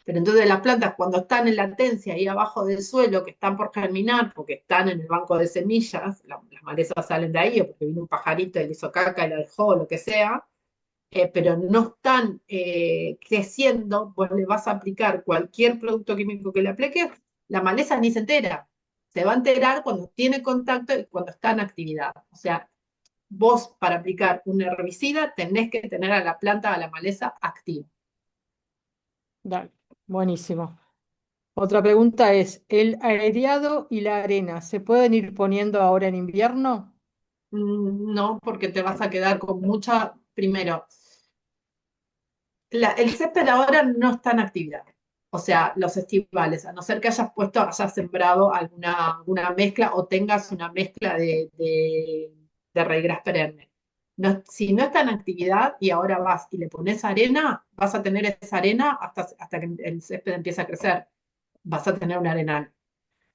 Pero entonces las plantas cuando están en latencia ahí abajo del suelo, que están por germinar, porque están en el banco de semillas, las malezas salen de ahí, o porque vino un pajarito y le hizo caca y la dejó, o lo que sea, pero no están creciendo, vos le vas a aplicar cualquier producto químico que le apliques, la maleza ni se entera. Se va a enterar cuando tiene contacto y cuando está en actividad. O sea, vos para aplicar un herbicida tenés que tener a la planta, a la maleza activa. Dale, buenísimo. Otra pregunta es, ¿el aireado y la arena se pueden ir poniendo ahora en invierno? No, porque te vas a quedar con mucha, primero, el césped ahora no está en actividad. O sea, los estivales, a no ser que hayas sembrado alguna mezcla o tengas una mezcla de ryegrass perenne. No, si no está en actividad y ahora vas y le pones arena, vas a tener esa arena hasta que el césped empiece a crecer. Vas a tener un arenal.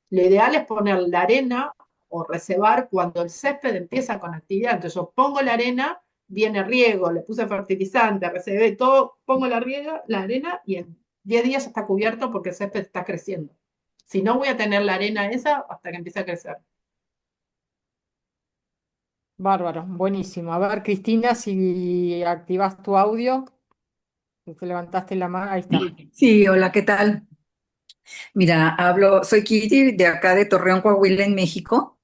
Lo ideal es poner la arena o reservar cuando el césped empieza con actividad. Entonces yo pongo la arena, viene riego, le puse fertilizante, reservé todo, pongo la arena y en 10 días ya está cubierto porque el césped está creciendo. Si no, voy a tener la arena esa hasta que empiece a crecer. Bárbaro, buenísimo. A ver, Cristina, si activas tu audio, que te levantaste la mano, ahí está. Sí, hola, ¿qué tal? Mira, soy Kitty de acá de Torreón, Coahuila, en México,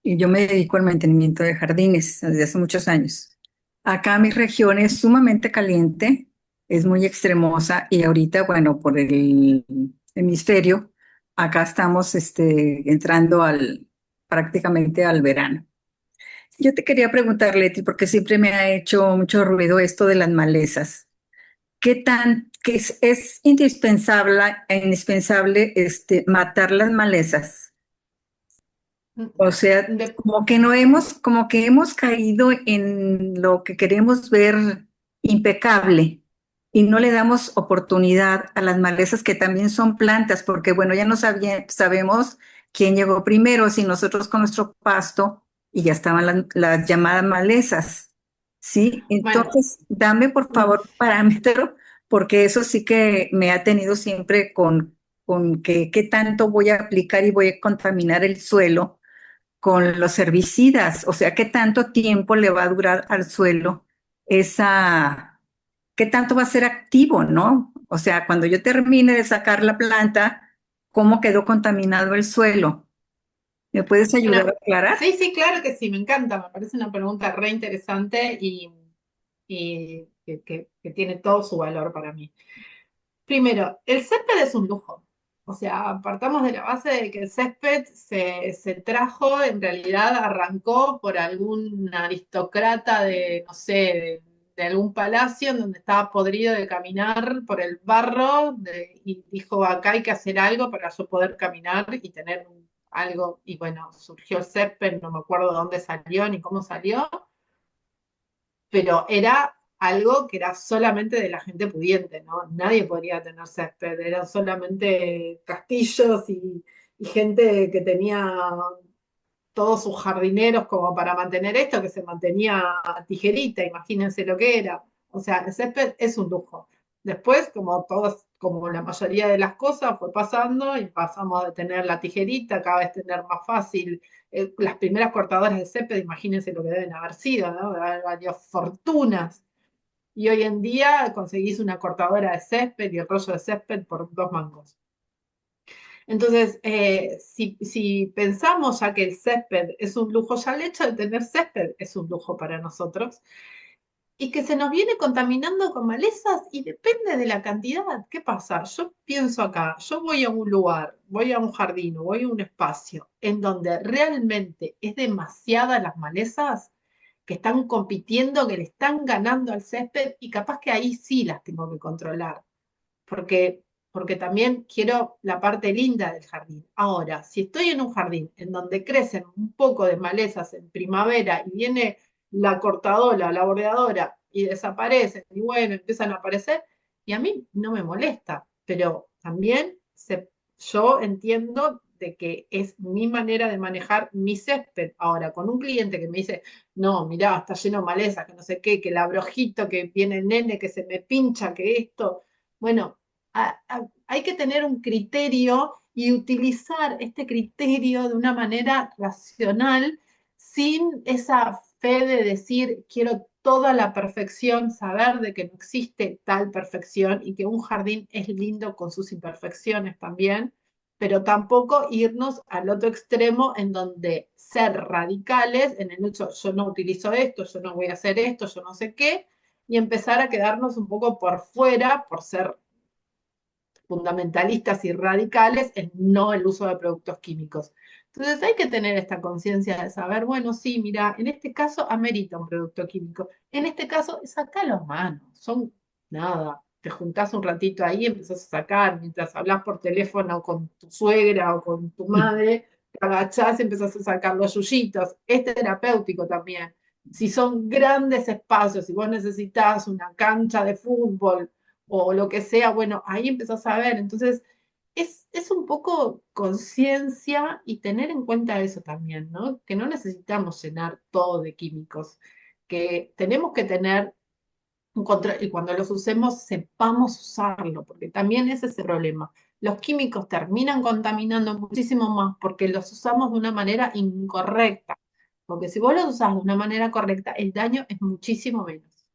y yo me dedico al mantenimiento de jardines desde hace muchos años. Acá mi región es sumamente caliente, es muy extremosa, y ahorita, bueno, por el hemisferio, acá estamos entrando prácticamente al verano. Yo te quería preguntar, Leti, porque siempre me ha hecho mucho ruido esto de las malezas. Que es indispensable matar las malezas? O sea, De- como que hemos caído en lo que queremos ver impecable y no le damos oportunidad a las malezas que también son plantas, porque bueno, ya no sabemos quién llegó primero, si nosotros con nuestro pasto y ya estaban las llamadas malezas. Sí, bueno, entonces dame por favor un parámetro, porque eso sí que me ha tenido siempre con qué tanto voy a aplicar y voy a contaminar el suelo con los herbicidas, o sea, qué tanto tiempo le va a durar al suelo esa, qué tanto va a ser activo, ¿no? O sea, cuando yo termine de sacar la planta, ¿cómo quedó contaminado el suelo? ¿Me puedes ayudar a bueno, aclarar? sí, sí, claro que sí, me encanta, me parece una pregunta re interesante y que tiene todo su valor para mí. Primero, el césped es un lujo. O sea, partamos de la base de que el césped se trajo, en realidad arrancó por algún aristócrata de, no sé, de algún palacio en donde estaba podrido de caminar por el barro y dijo, acá hay que hacer algo para yo poder caminar y tener algo. Y bueno, surgió el césped, no me acuerdo dónde salió ni cómo salió, pero era algo que era solamente de la gente pudiente, ¿no? Nadie podría tener césped, eran solamente castillos y gente que tenía todos sus jardineros como para mantener esto, que se mantenía a tijerita, imagínense lo que era. O sea, el césped es un lujo. Después, como la mayoría de las cosas, fue pasando y pasamos de tener la tijerita, cada vez tener más fácil. Las primeras cortadoras de césped, imagínense lo que deben haber sido, ¿no? Deben haber valido fortunas. Y hoy en día conseguís una cortadora de césped y el rollo de césped por 2 mangos. Entonces, si pensamos ya que el césped es un lujo, ya el hecho de tener césped es un lujo para nosotros, y que se nos viene contaminando con malezas y depende de la cantidad. ¿Qué pasa? Yo pienso acá, yo voy a un lugar, voy a un jardín o voy a un espacio en donde realmente es demasiadas las malezas que están compitiendo, que le están ganando al césped y capaz que ahí sí las tengo que controlar porque, porque también quiero la parte linda del jardín. Ahora, si estoy en un jardín en donde crecen un poco de malezas en primavera y viene la cortadora, la bordeadora y desaparecen y bueno, empiezan a aparecer, y a mí no me molesta, pero también yo entiendo de que es mi manera de manejar mi césped. Ahora, con un cliente que me dice, no, mirá, está lleno de malezas, que no sé qué, que el abrojito, que viene el nene, que se me pincha, que esto. Bueno, hay que tener un criterio y utilizar este criterio de una manera racional, sin esa fe de decir quiero toda la perfección, saber de que no existe tal perfección y que un jardín es lindo con sus imperfecciones también. pero tampoco irnos al otro extremo en donde ser radicales en el hecho, yo no utilizo esto, yo no voy a hacer esto, yo no sé qué, y empezar a quedarnos un poco por fuera por ser fundamentalistas y radicales en no el uso de productos químicos. Entonces hay que tener esta conciencia de saber, bueno, sí, mira, en este caso amerita un producto químico, en este caso sacalo a mano, son nada, te juntás un ratito ahí y empezás a sacar, mientras hablas por teléfono con tu suegra o con tu madre, te agachás y empezás a sacar los yuyitos, es terapéutico también. Si son grandes espacios, si vos necesitas una cancha de fútbol, o lo que sea, bueno, ahí empezás a ver. Entonces, es un poco conciencia y tener en cuenta eso también, ¿no? Que no necesitamos llenar todo de químicos, que tenemos que tener un control y cuando los usemos sepamos usarlo, porque también ese es el problema. Los químicos terminan contaminando muchísimo más porque los usamos de una manera incorrecta. Porque si vos los usás de una manera correcta, el daño es muchísimo menos.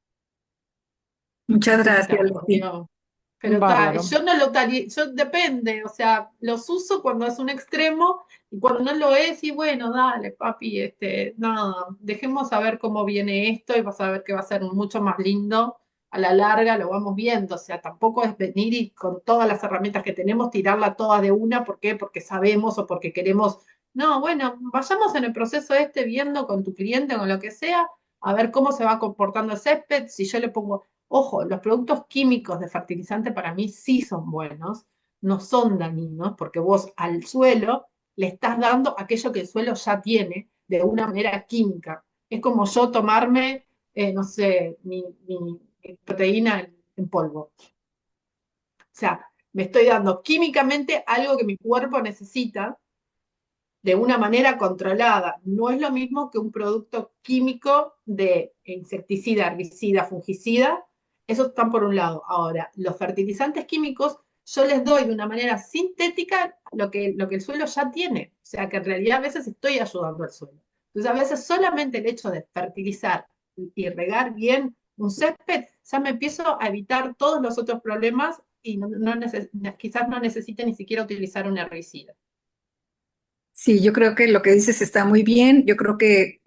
No Muchas sé si te gracias, Leti. respondió. Pero Bárbaro. yo no lo utaría, yo depende, o sea, los uso cuando es un extremo y cuando no lo es, y bueno, dale, papi, nada, dejemos a ver cómo viene esto y vas a ver que va a ser mucho más lindo a la larga, lo vamos viendo, o sea, tampoco es venir y con todas las herramientas que tenemos, tirarla toda de una, ¿por qué? Porque sabemos o porque queremos, no, bueno, vayamos en el proceso viendo con tu cliente, con lo que sea, a ver cómo se va comportando el césped, si yo le pongo. Ojo, los productos químicos de fertilizante para mí sí son buenos, no son dañinos, porque vos al suelo le estás dando aquello que el suelo ya tiene de una manera química. Es como yo tomarme, no sé, mi proteína en polvo. O sea, me estoy dando químicamente algo que mi cuerpo necesita de una manera controlada. No es lo mismo que un producto químico de insecticida, herbicida, fungicida. Eso están por un lado. Ahora, los fertilizantes químicos yo les doy de una manera sintética lo que el suelo ya tiene. O sea que en realidad a veces estoy ayudando al suelo. Entonces a veces solamente el hecho de fertilizar y regar bien un césped, ya me empiezo a evitar todos los otros problemas y quizás no necesite ni siquiera utilizar un herbicida. Sí, yo creo que lo que dices está muy bien. Yo creo que